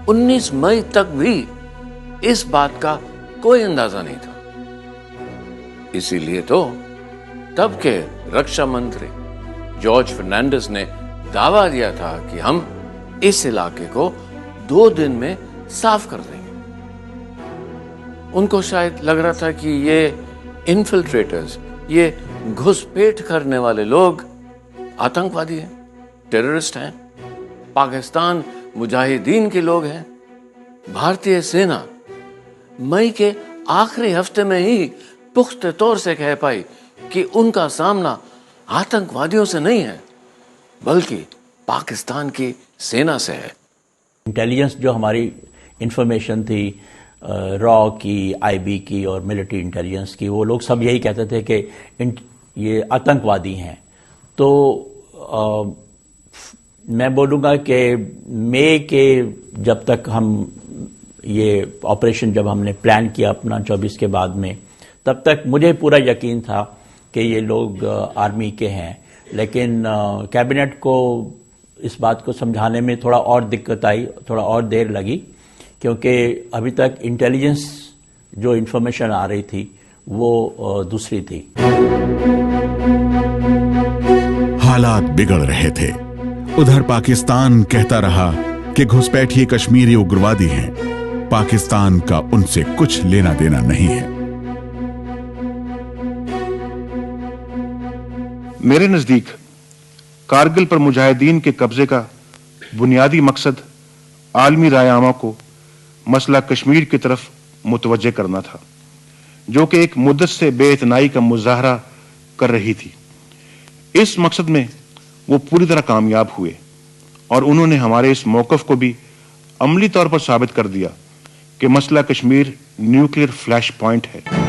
19 मई तक भी इस बात का कोई अंदाजा नहीं था। इसीलिए तो तब के रक्षा मंत्री जॉर्ज फर्नांडिस ने दावा दिया था कि हम इस इलाके को 2 दिन में साफ कर देंगे। उनको शायद लग रहा था कि ये इन्फिल्ट्रेटर्स, ये घुसपैठ करने वाले लोग आतंकवादी हैं, टेररिस्ट हैं, पाकिस्तान मुजाहिदीन के लोग हैं। भारतीय सेना मई के आखिरी हफ्ते में ही पुख्ते तौर से कह पाई कि उनका सामना आतंकवादियों से नहीं है, बल्कि पाकिस्तान की सेना से है। इंटेलिजेंस जो हमारी इंफॉर्मेशन थी, रॉ की, आईबी की और मिलिट्री इंटेलिजेंस की, वो लोग सब यही कहते थे कि ये आतंकवादी हैं। तो मैं बोलूँगा कि मई के जब तक हम ये ऑपरेशन जब हमने प्लान किया अपना 24 के बाद में, तब तक मुझे पूरा यकीन था कि ये लोग आर्मी के हैं। लेकिन कैबिनेट को इस बात को समझाने में थोड़ा और दिक्कत आई, थोड़ा और देर लगी, क्योंकि अभी तक इंटेलिजेंस जो इन्फॉर्मेशन आ रही थी वो दूसरी थी। हालात बिगड़ रहे थे। उधर पाकिस्तान कहता रहा कि घुसपैठिए कश्मीरी उग्रवादी हैं, पाकिस्तान का उनसे कुछ लेना देना नहीं है। मेरे नजदीक कारगिल पर मुजाहिदीन के कब्जे का बुनियादी मकसद आलमी रायआमा को मसला कश्मीर की तरफ मुतवज्जे करना था, जो कि एक मुद्दत से बेइतनाई का मुजाहरा कर रही थी। इस मकसद में वो पूरी तरह कामयाब हुए, और उन्होंने हमारे इस मौकफ को भी अमली तौर पर साबित कर दिया कि मसला कश्मीर न्यूक्लियर फ्लैश पॉइंट है।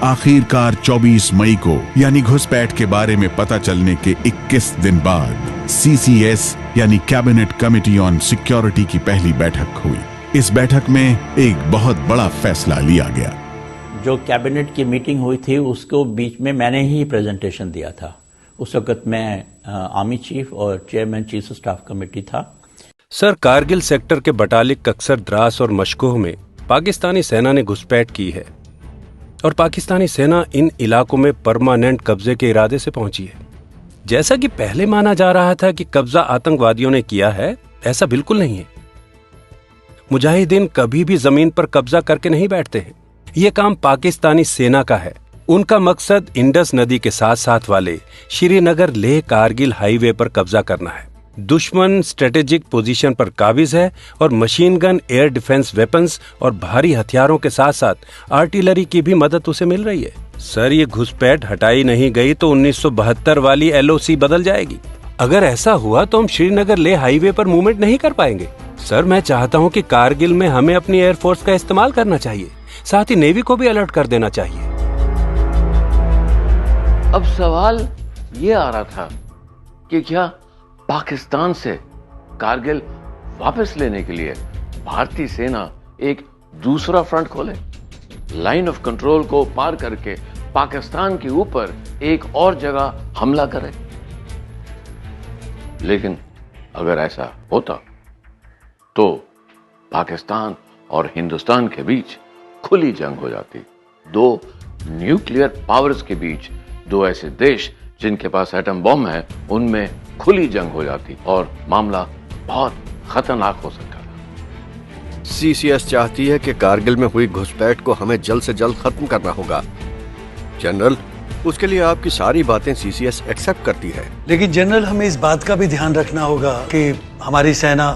आखिरकार 24 मई को, यानी घुसपैठ के बारे में पता चलने के 21 दिन बाद, CCS यानी कैबिनेट कमेटी ऑन सिक्योरिटी की पहली बैठक हुई। इस बैठक में एक बहुत बड़ा फैसला लिया गया। जो कैबिनेट की मीटिंग हुई थी उसको बीच में मैंने ही प्रेजेंटेशन दिया था। उस वक्त मैं आर्मी चीफ और chairman chief of staff committee था। सर, कारगिल सेक्टर के बटालिक कक्सर, द्रास और मशकोह में पाकिस्तानी सेना ने घुसपैठ की है, और पाकिस्तानी सेना इन इलाकों में परमानेंट कब्जे के इरादे से पहुंची है। जैसा कि पहले माना जा रहा था कि कब्जा आतंकवादियों ने किया है, ऐसा बिल्कुल नहीं है। मुजाहिदीन कभी भी जमीन पर कब्जा करके नहीं बैठते हैं। ये काम पाकिस्तानी सेना का है। उनका मकसद इंडस नदी के साथ साथ वाले श्रीनगर लेह कारगिल हाईवे पर कब्जा करना है। दुश्मन स्ट्रेटेजिक पोजीशन पर काबिज है, और machine gun, air defence weapons और भारी हथियारों के साथ साथ आर्टिलरी की भी मदद उसे मिल रही है। सर, ये घुसपैठ हटाई नहीं गई तो 1972 वाली LOC बदल जाएगी। अगर ऐसा हुआ तो हम श्रीनगर लेह हाईवे पर मूवमेंट नहीं कर पाएंगे। सर, मैं चाहता हूं कि कारगिल में हमें अपनी एयरफोर्स का इस्तेमाल करना चाहिए, साथ ही नेवी को भी अलर्ट कर देना चाहिए। अब सवाल ये आ रहा था कि क्या पाकिस्तान से कारगिल वापस लेने के लिए भारतीय सेना एक दूसरा फ्रंट खोले? लाइन ऑफ कंट्रोल को पार करके पाकिस्तान के ऊपर एक और जगह हमला करे। लेकिन अगर ऐसा होता तो पाकिस्तान और हिंदुस्तान के बीच खुली जंग हो जाती। दो न्यूक्लियर पावर्स के बीच, दो ऐसे देश जिनके पास एटम बॉम्ब है, उनमें खुली जंग हो जाती और मामला बहुत खतरनाक हो सकता था। सीसीएस चाहती है कि कारगिल में हुई घुसपैठ को हमें जल्द से जल्द खत्म करना होगा। जनरल, उसके लिए आपकी सारी बातें सीसीएस एक्सेप्ट करती है। लेकिन जनरल, हमें इस बात का भी ध्यान रखना होगा कि हमारी सेना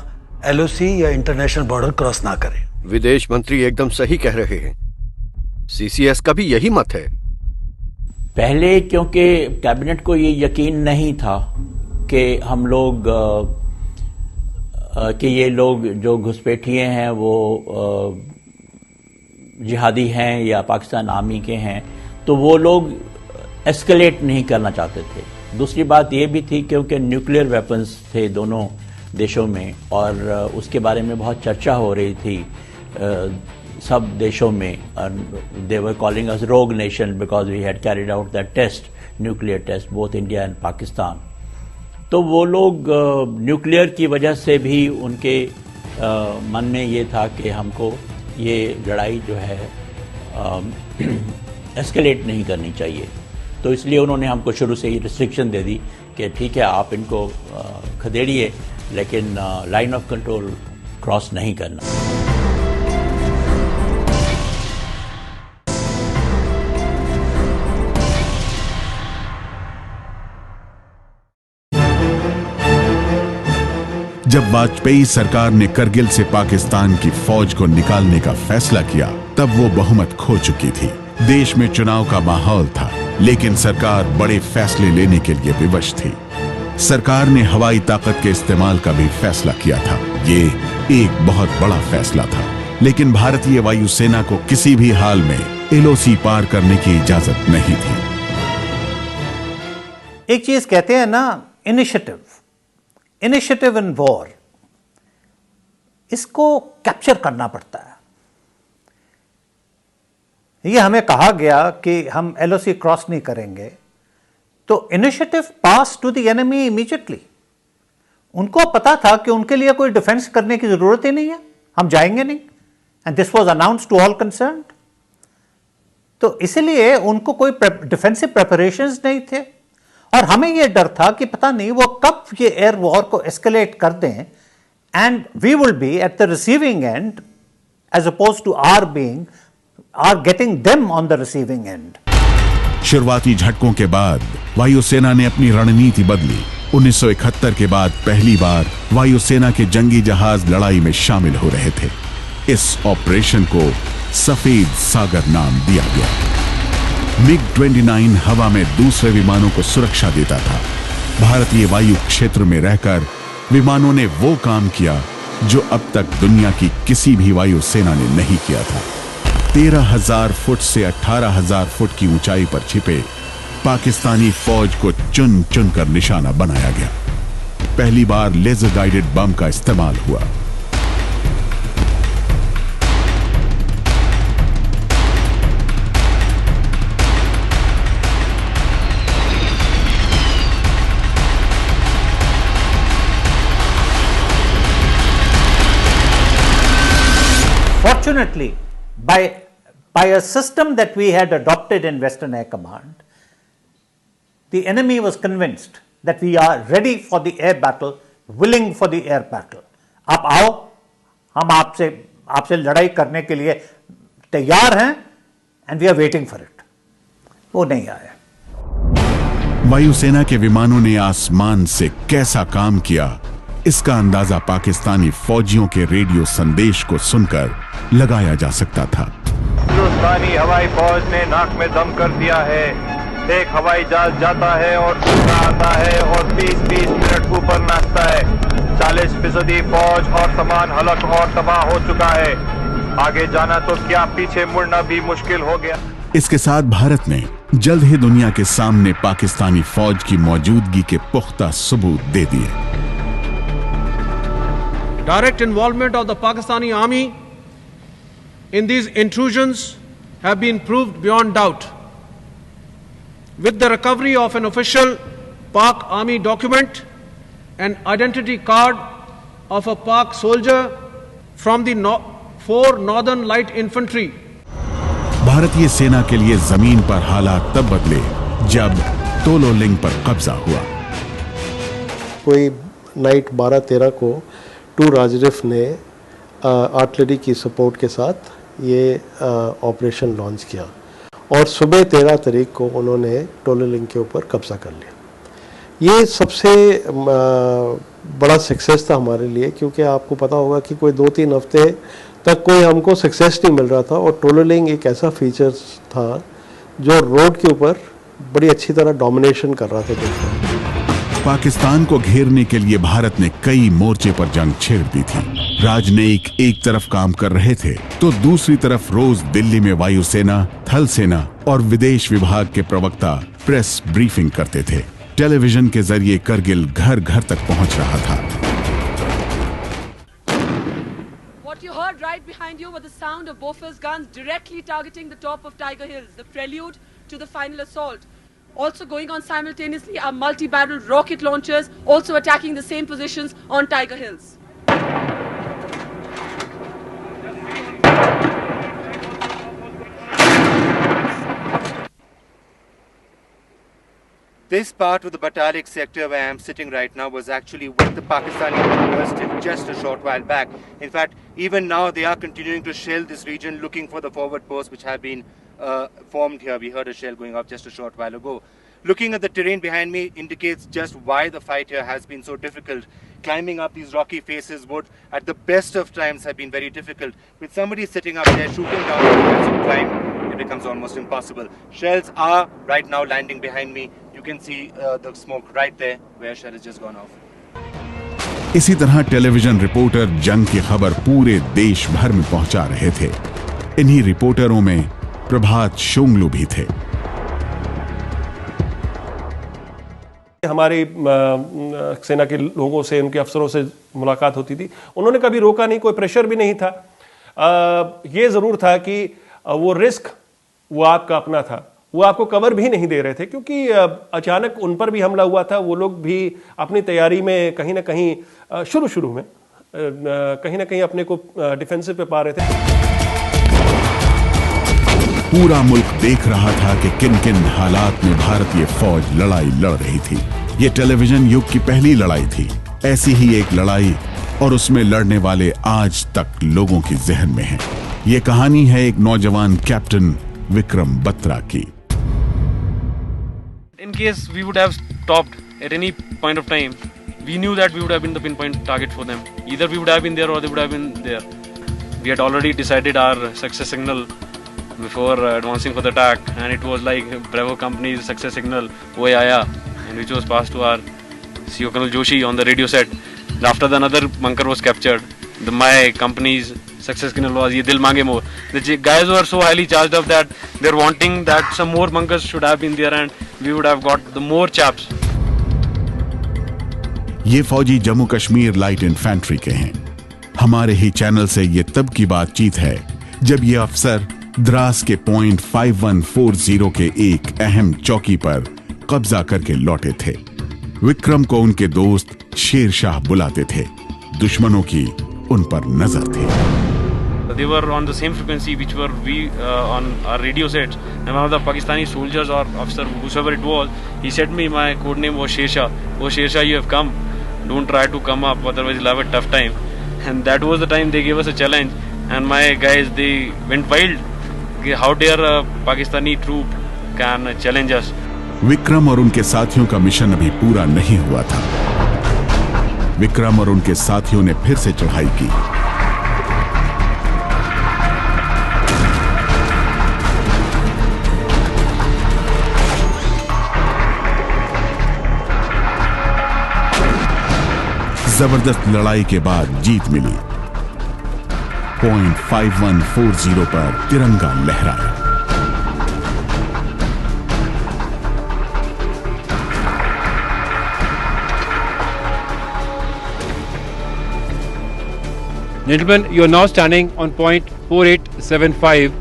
एलओसी या इंटरनेशनल बॉर्डर क्रॉस ना करे। विदेश मंत्री एकदम सही कह रहे हैं। सीसीएस का भी यही मत है। पहले क्योंकि कैबिनेट को ये यकीन नहीं था कि हम लोग कि ये लोग जो घुसपैठिए हैं वो जिहादी हैं या पाकिस्तान आर्मी के हैं, तो वो लोग एस्केलेट नहीं करना चाहते थे। दूसरी बात ये भी थी क्योंकि न्यूक्लियर वेपन्स थे दोनों देशों में और उसके बारे में बहुत चर्चा हो रही थी सब देशों में। दे वर calling us rogue nation because we had carried out that test, nuclear test, both India and Pakistan. तो वो लोग न्यूक्लियर की वजह से भी उनके मन में ये था कि हमको ये लड़ाई जो है एस्केलेट नहीं करनी चाहिए। तो इसलिए उन्होंने हमको शुरू से ही रिस्ट्रिक्शन दे दी कि ठीक है, आप इनको खदेड़िए, लेकिन लाइन ऑफ कंट्रोल क्रॉस नहीं करना। जब वाजपेयी सरकार ने करगिल से पाकिस्तान की फौज को निकालने का फैसला किया, तब वो बहुमत खो चुकी थी। देश में चुनाव का माहौल था, लेकिन सरकार बड़े फैसले लेने के लिए विवश थी। सरकार ने हवाई ताकत के इस्तेमाल का भी फैसला किया था। ये एक बहुत बड़ा फैसला था, लेकिन भारतीय वायुसेना को किसी भी हाल में एलओसी पार करने की इजाजत नहीं थी। एक चीज कहते हैं ना, इनिशिएटिव इन वॉर, इसको कैप्चर करना पड़ता है। ये हमें कहा गया कि हम एलओसी क्रॉस नहीं करेंगे, तो initiative pass to the enemy immediately. उनको पता था कि उनके लिए कोई डिफेंस करने की जरूरत ही नहीं है, हम जाएंगे नहीं, and this was announced to all concerned. तो इसलिए उनको कोई डिफेंसिव प्रिपरेशंस नहीं थे, और हमें यह डर था कि पता नहीं वो कब ये एयर वॉर को एस्केलेट कर दें, and we will be at the receiving end as oppose to our getting them on the receiving end. शुरुआती झटकों के बाद वायुसेना ने अपनी रणनीति बदली। 1971 के बाद पहली बार वायुसेना के जंगी जहाज लड़ाई में शामिल हो रहे थे। इस ऑपरेशन को सफेद सागर नाम दिया गया। MiG-29 हवा में दूसरे विमानों को सुरक्षा देता था। भारतीय वायु क्षेत्र में रहकर विमानों ने वो काम किया जो अब तक दुनिया की किसी भी वायुसेना ने नहीं किया था। 13,000 फुट से 18,000 फुट की ऊंचाई पर छिपे पाकिस्तानी फौज को चुन चुन कर निशाना बनाया गया। पहली बार लेजर गाइडेड बम का इस्तेमाल हुआ। Fortunately, by a system that we had adopted in Western Air Command, the enemy was convinced that we are ready for the air battle, willing for the air battle. आप आओ, हम आपसे लड़ाई करने के लिए तैयार हैं, and we are waiting for it. वो नहीं आया। वायुसेना के विमानों ने आसमान से कैसा काम किया, इसका अंदाजा पाकिस्तानी फौजियों के रेडियो संदेश को सुनकर लगाया जा सकता था। हिंदुस्तानी हवाई फौज ने नाक में दम कर दिया है। एक हवाई जहाज जाता है और दूसरा आता है और 20-20 मिनट ऊपर नाचता है। 40% फौज और सामान हलक और तबाह हो चुका है। आगे जाना तो क्या, पीछे मुड़ना भी मुश्किल हो गया। इसके साथ भारत ने जल्द ही दुनिया के सामने पाकिस्तानी फौज की मौजूदगी के पुख्ता सबूत दे दिए। Direct involvement of the Pakistani army in these intrusions have been proved beyond doubt. With the recovery of an official Pak Army document, an identity card of a Pak soldier from the 4 Northern Light Infantry. भारतीय सेना के लिए जमीन पर हालात तब बदले जब तोलोलिंग पर कब्जा हुआ। कोई नाइट 12-13 को 2 राजरिफ ने आर्टिलरी की सपोर्ट के साथ ये ऑपरेशन लॉन्च किया और सुबह 13 तारीख को उन्होंने तोलोलिंग के ऊपर कब्जा कर लिया। ये सबसे बड़ा सक्सेस था हमारे लिए, क्योंकि आपको पता होगा कि कोई 2-3 हफ्ते तक कोई हमको सक्सेस नहीं मिल रहा था और तोलोलिंग एक ऐसा फीचर था जो रोड के ऊपर बड़ी अच्छी तरह डोमिनेशन कर रहा था। पाकिस्तान को घेरने के लिए भारत ने कई मोर्चे पर जंग छेड़ दी थी। राजनयिक एक तरफ काम कर रहे थे तो दूसरी तरफ रोज दिल्ली में वायुसेना, थल सेना और विदेश विभाग के प्रवक्ता प्रेस ब्रीफिंग करते थे। टेलीविजन के जरिए करगिल घर घर तक पहुंच रहा था। What you heard right behind you were the sound of Bofors guns directly targeting the top of Tiger Hills, the prelude to the final assault. Also going on simultaneously are multi-barrel rocket launchers also attacking the same positions on Tiger Hills. This part of the Batalik sector where I am sitting right now was actually with the Pakistani troops till just a short while back. In fact, even now they are continuing to shell this region looking for the forward posts which have been formed here. We heard a shell going off just a short while ago. Looking at the terrain behind me indicates just why the fight here has been so difficult. Climbing up these rocky faces would, at the best of times, have been very difficult. With somebody sitting up there shooting down as you climb, it becomes almost impossible. Shells are right now landing behind me. You can see the smoke right there where shell has just gone off. इसी तरह television reporter जंग की खबर पूरे देश भर में पहुंचा रहे थे। इन्हीं रिपोर्टरों में प्रभात शुंगलू भी थे। हमारी सेना के लोगों से, उनके अफसरों से मुलाकात होती थी, उन्होंने कभी रोका नहीं, कोई प्रेशर भी नहीं था। ये ज़रूर था कि वो रिस्क वो आपका अपना था, वो आपको कवर भी नहीं दे रहे थे, क्योंकि अचानक उन पर भी हमला हुआ था। वो लोग भी अपनी तैयारी में कहीं ना कहीं शुरू में कहीं ना कहीं अपने को डिफेंसिव पे पा रहे थे। पूरा मुल्क देख रहा था कि किन किन हालात में भारतीय फौज लड़ाई लड़ रही थी। ये टेलीविजन युग की पहली लड़ाई थी। ऐसी ही एक लड़ाई और उसमें लड़ने वाले आज तक लोगों की जहन में हैं। ये कहानी है एक नौजवान कैप्टन विक्रम बत्रा की। In case we would have stopped at any point of time, we knew that we would have been the pinpoint target for them. Either we would have been there or they would have been there. We had already decided our success signal before advancing for the attack, and it was like Bravo Company's success signal, "Oi Aaya," and which was passed to our CO Colonel Joshi on the radio set. After the another bunker was captured, my company's success signal was "Ye dil mange more." The guys were so highly charged up that they're wanting that some more bunkers should have been there, and we would have got the more chaps. ये फौजी Jammu Kashmir light infantry के हैं। हमारे ही channel से ये तब की बातचीत है जब ये अफसर द्रास के पॉइंट 5140 के एक अहम चौकी पर कब्जा करके लौटे थे। विक्रम को उनके दोस्त शेर शाह बुलाते थे। दुश्मनों की उन पर नजर थी। They were on the same frequency which were we on our radio sets, and one of the Pakistani soldiers or officer, whoever it was, he said me, my code name was Sher Shah. "Oh Sher Shah, you have come. Don't try to come up, otherwise you'll have a tough time." And that was the time they gave us a challenge, and my guys, they went wild. How dare a Pakistani troop can challenge us? Vikram और उनके साथियों का mission अभी पूरा नहीं हुआ था। विक्रम और उनके साथियों ने फिर से चढ़ाई की। जबरदस्त लड़ाई के बाद जीत मिली। पॉइंट 5140 पर तिरंगा लहराया। Gentlemen, you are now standing on point 4875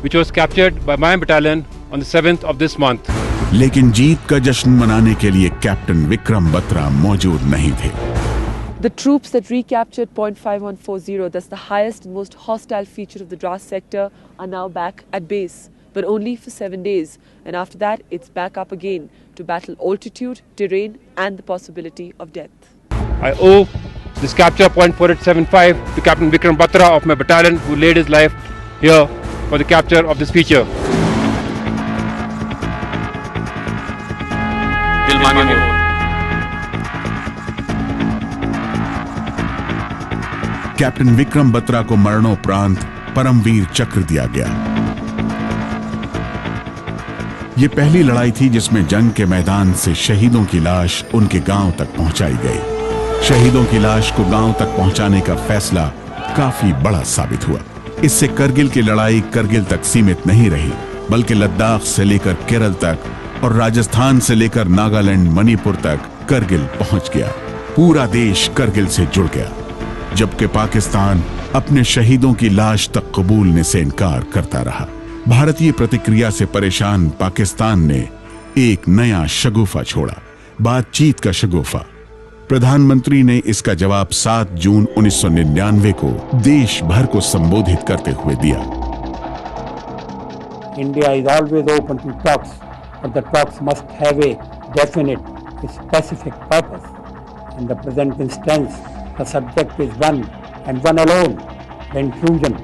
which was captured by my battalion on the 7th of this month. लेकिन जीत का जश्न मनाने के लिए कैप्टन विक्रम बत्रा मौजूद नहीं थे। The troops that recaptured Point 5140, that's the highest and most hostile feature of the Dras sector, are now back at base, but only for 7 days. And after that, it's back up again to battle altitude, terrain, and the possibility of death. I owe this capture Point 4875 to Captain Vikram Batra of my battalion, who laid his life here for the capture of this feature. Captain Vikram Batra को मरणोपरांत परमवीर चक्र दिया गया। ये पहली लड़ाई थी जिसमें जंग के मैदान से शहीदों की लाश उनके गांव तक पहुंचाई गई। शहीदों की लाश को गांव तक पहुंचाने का फैसला काफी बड़ा साबित हुआ। इससे करगिल की लड़ाई करगिल तक सीमित नहीं रही, बल्कि लद्दाख से लेकर केरल तक और राजस्थान से लेकर नागालैंड, मणिपुर तक करगिल पहुंच गया। पूरा देश करगिल से जुड़ गया, जबकि पाकिस्तान अपने शहीदों की लाश तक कबूलने से इनकार करता रहा। भारतीय प्रतिक्रिया से परेशान पाकिस्तान ने एक नया शगुफा छोड़ा, बातचीत का शगुफा। प्रधानमंत्री ने इसका जवाब 7 जून 1999 को देश भर को संबोधित करते हुए दिया। India is always open to talks, but the talks must have a definite, specific purpose. In the present instance, the subject is one and one alone, the intrusion,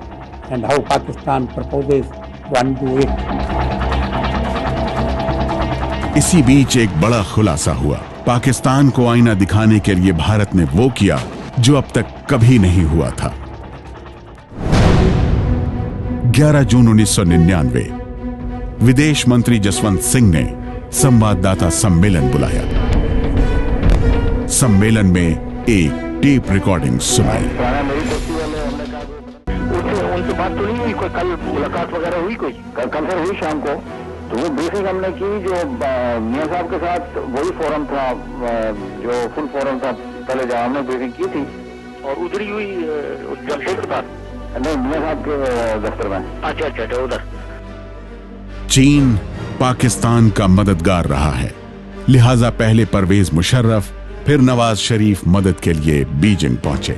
and how Pakistan proposes to undo it. इसी बीच एक बड़ा खुलासा हुआ। पाकिस्तान को आईना दिखाने के लिए भारत ने वो किया जो अब तक कभी नहीं हुआ था। 11 जून 1999 विदेश मंत्री जसवंत सिंह ने संवाददाता सम्मेलन बुलाया। सम्मेलन में एक टेप रिकॉर्डिंग सुनाई। उनसे बात तो नहीं हुई, कोई कल मुलाकात वगैरह हुई, कोई कल फिर हुई शाम को, तो वो ब्रीफिंग हमने की जो मियां साहब के साथ वही फोरम था, जो फुल फोरम था, पहले जहाँ हमने ब्रीफिंग की थी और उधर ही हुई जमशेद के पास, नहीं मियां साहब के दफ्तर में। अच्छा उधर। चीन पाकिस्तान का मददगार रहा है, लिहाजा पहले परवेज मुशर्रफ फिर नवाज शरीफ मदद के लिए बीजिंग पहुंचे।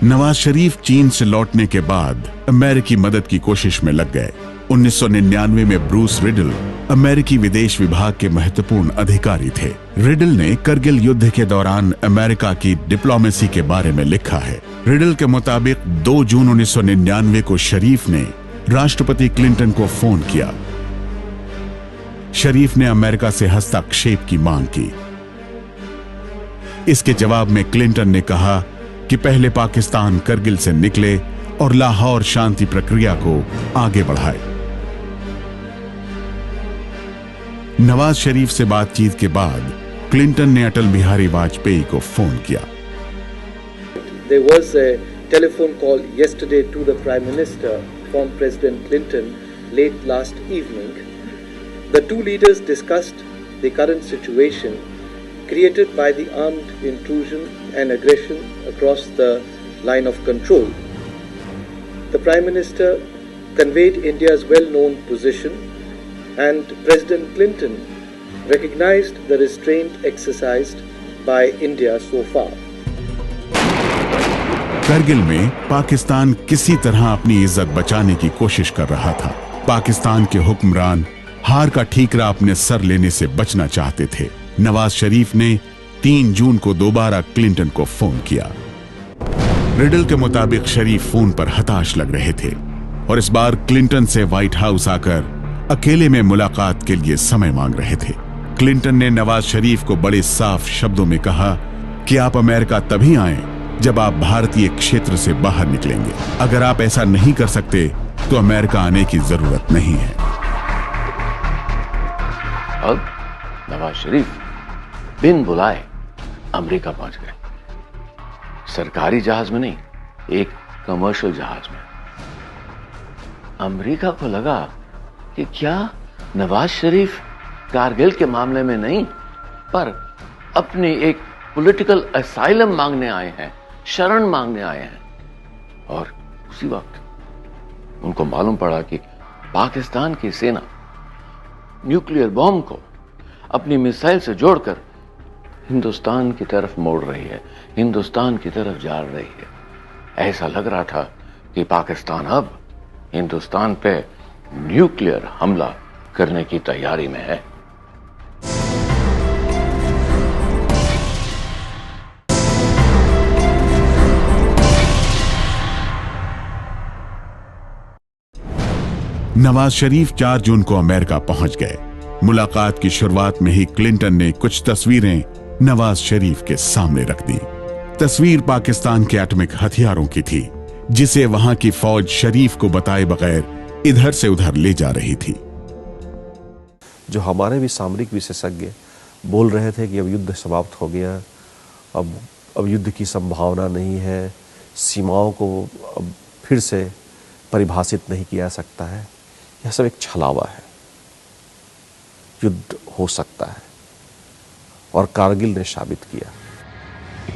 नवाज शरीफ चीन से लौटने के बाद अमेरिकी मदद की कोशिश में लग गए। 1999 में ब्रूस रिडल अमेरिकी विदेश विभाग के महत्वपूर्ण अधिकारी थे। रिडल ने करगिल युद्ध के दौरान अमेरिका की डिप्लोमेसी के बारे में लिखा है। रिडल के मुताबिक 2 जून 1999 को शरीफ ने राष्ट्रपति क्लिंटन को फोन किया। शरीफ ने अमेरिका से हस्तक्षेप की मांग की। इसके जवाब में क्लिंटन ने कहा कि पहले पाकिस्तान करगिल से निकले और लाहौर शांति प्रक्रिया को आगे बढ़ाए। नवाज शरीफ से बातचीत के बाद क्लिंटन ने अटल बिहारी वाजपेयी को फोन किया। There was a telephone call yesterday to the Prime Minister from President Clinton late last evening. The two leaders discussed the current situation created by the armed intrusion and aggression across the line of control. The Prime Minister conveyed India's well-known position, and President Clinton recognized the restraint exercised by India so far. Kargil में पाकिस्तान किसी तरह अपनी इज्जत बचाने की कोशिश कर रहा था। पाकिस्तान के हुक्मरान हार का ठीकरा अपने सर लेने से बचना चाहते थे। नवाज शरीफ ने 3 जून को दोबारा क्लिंटन को फोन किया। रिडल के मुताबिक शरीफ फोन पर हताश लग रहे थे और इस बार क्लिंटन से व्हाइट हाउस आकर अकेले में मुलाकात के लिए समय मांग रहे थे। क्लिंटन ने नवाज शरीफ को बड़े साफ शब्दों में कहा कि आप अमेरिका तभी आएं जब आप भारतीय क्षेत्र से बाहर निकलेंगे। अगर आप ऐसा नहीं कर सकते तो अमेरिका आने की जरूरत नहीं है। अब नवाज शरीफ बिन बुलाए अमेरिका पहुंच गए। सरकारी जहाज में नहीं, एक कमर्शियल जहाज में। अमेरिका को लगा कि क्या नवाज शरीफ कारगिल के मामले में नहीं, पर अपनी एक पॉलिटिकल असाइलम मांगने आए हैं, शरण मांगने आए हैं। और उसी वक्त उनको मालूम पड़ा कि पाकिस्तान की सेना न्यूक्लियर बॉम्ब को अपनी मिसाइल से जोड़कर हिंदुस्तान की तरफ मोड़ रही है, हिंदुस्तान की तरफ जा रही है। ऐसा लग रहा था कि पाकिस्तान अब हिंदुस्तान पे न्यूक्लियर हमला करने की तैयारी में है। नवाज शरीफ 4 जून को अमेरिका पहुंच गए। मुलाकात की शुरुआत में ही क्लिंटन ने कुछ तस्वीरें नवाज शरीफ के सामने रख दी। तस्वीर पाकिस्तान के एटॉमिक हथियारों की थी, जिसे वहां की फौज शरीफ को बताए बगैर इधर से उधर ले जा रही थी। जो हमारे भी सामरिक विशेषज्ञ बोल रहे थे कि अब युद्ध समाप्त हो गया, अब युद्ध की संभावना नहीं है, सीमाओं को अब फिर से परिभाषित नहीं किया जा सकता है, यह सब एक छलावा है। युद्ध हो सकता है और कारगिल ने साबित किया।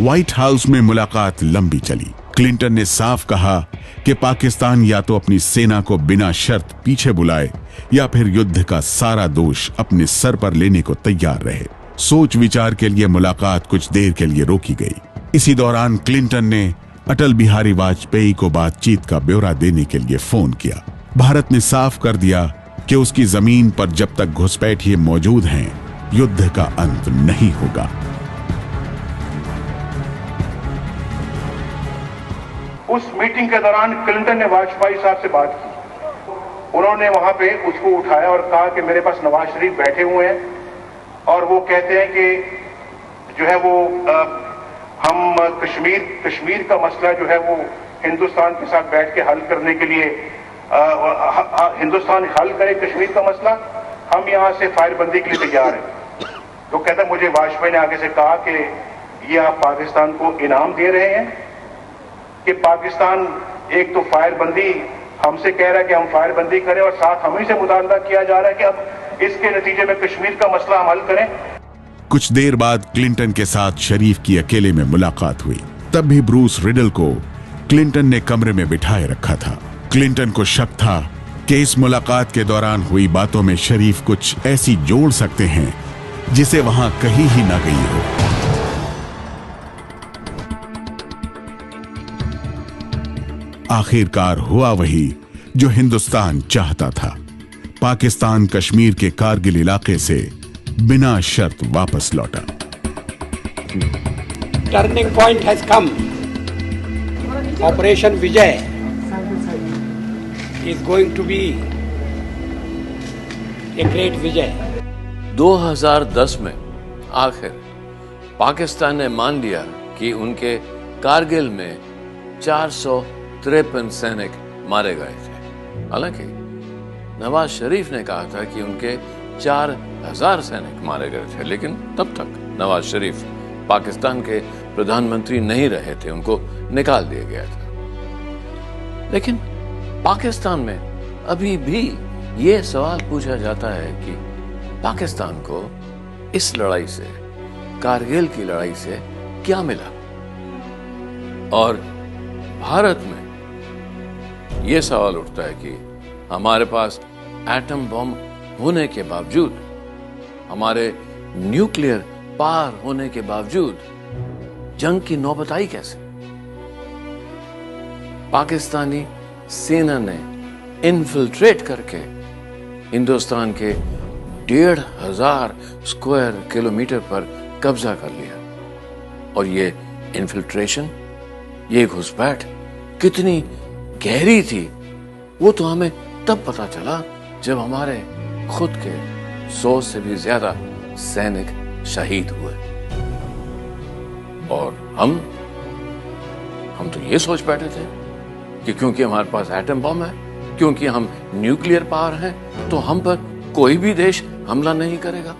व्हाइट हाउस में मुलाकात लंबी चली। क्लिंटन ने साफ कहा कि पाकिस्तान या तो अपनी सेना को बिना शर्त पीछे बुलाए या फिर युद्ध का सारा दोष अपने सर पर लेने को तैयार रहे। सोच विचार के लिए मुलाकात कुछ देर के लिए रोकी गई। इसी दौरान क्लिंटन ने अटल बिहारी वाजपेयी को बातचीत का ब्यौरा देने के लिए फोन किया। भारत ने साफ कर दिया कि उसकी जमीन पर जब तक घुसपैठिए मौजूद हैं, युद्ध का अंत नहीं होगा। उस मीटिंग के दौरान क्लिंटन ने वाजपेयी साहब से बात की। उन्होंने वहां पे उसको उठाया और कहा कि मेरे पास नवाज शरीफ बैठे हुए हैं और वो कहते हैं कि जो है वो हम कश्मीर का मसला जो है वो हिंदुस्तान के साथ बैठ के हल करने के लिए हिंदुस्तान हल करे कश्मीर का मसला, हम यहाँ से फायरबंदी के लिए तैयार हैं। तो कहता है मुझे वाजपेयी ने आगे से कहा कि ये आप पाकिस्तान को इनाम दे रहे हैं कि पाकिस्तान एक तो फायरबंदी हमसे कह रहा है कि हम फायरबंदी करें और साथ हम ही से मुतालबा किया जा रहा है कि अब इसके नतीजे में कश्मीर का मसला हम हल करें। कुछ देर बाद क्लिंटन के साथ शरीफ की अकेले में मुलाकात हुई। तब भी ब्रूस रिडल को क्लिंटन ने कमरे में बिठाए रखा था। क्लिंटन को शक था कि इस मुलाकात के दौरान हुई बातों में शरीफ कुछ ऐसी जोड़ सकते हैं जिसे वहां कहीं ही ना गई हो। आखिरकार हुआ वही जो हिंदुस्तान चाहता था। पाकिस्तान कश्मीर के कारगिल इलाके से बिना शर्त वापस लौटा। Turning point has come. Operation Vijay is going to be a great विजय। 2010 में आखिर पाकिस्तान ने मान लिया कि उनके कारगिल में 453 सैनिक मारे गए थे। हालांकि नवाज शरीफ ने कहा था कि उनके 4000 सैनिक मारे गए थे, लेकिन तब तक नवाज शरीफ पाकिस्तान के प्रधानमंत्री नहीं रहे थे, उनको निकाल दिया गया था। लेकिन पाकिस्तान में अभी भी ये सवाल पूछा जाता है कि पाकिस्तान को इस लड़ाई से, कारगिल की लड़ाई से क्या मिला। और भारत में ये सवाल उठता है कि हमारे पास एटम बम होने के बावजूद, हमारे न्यूक्लियर पावर होने के बावजूद जंग की नौबत आई कैसे। पाकिस्तानी सेना ने इन्फिल्ट्रेट करके हिंदुस्तान के 1500 स्क्वायर किलोमीटर पर कब्जा कर लिया। और ये इन्फिल्ट्रेशन, ये घुसपैठ कितनी गहरी थी वो तो हमें तब पता चला जब हमारे खुद के 100 से भी ज्यादा सैनिक शहीद हुए। और हम तो ये सोच बैठे थे कि क्योंकि हमारे पास एटम बम है, क्योंकि हम न्यूक्लियर पावर हैं, तो हम पर कोई भी देश हमला नहीं करेगा।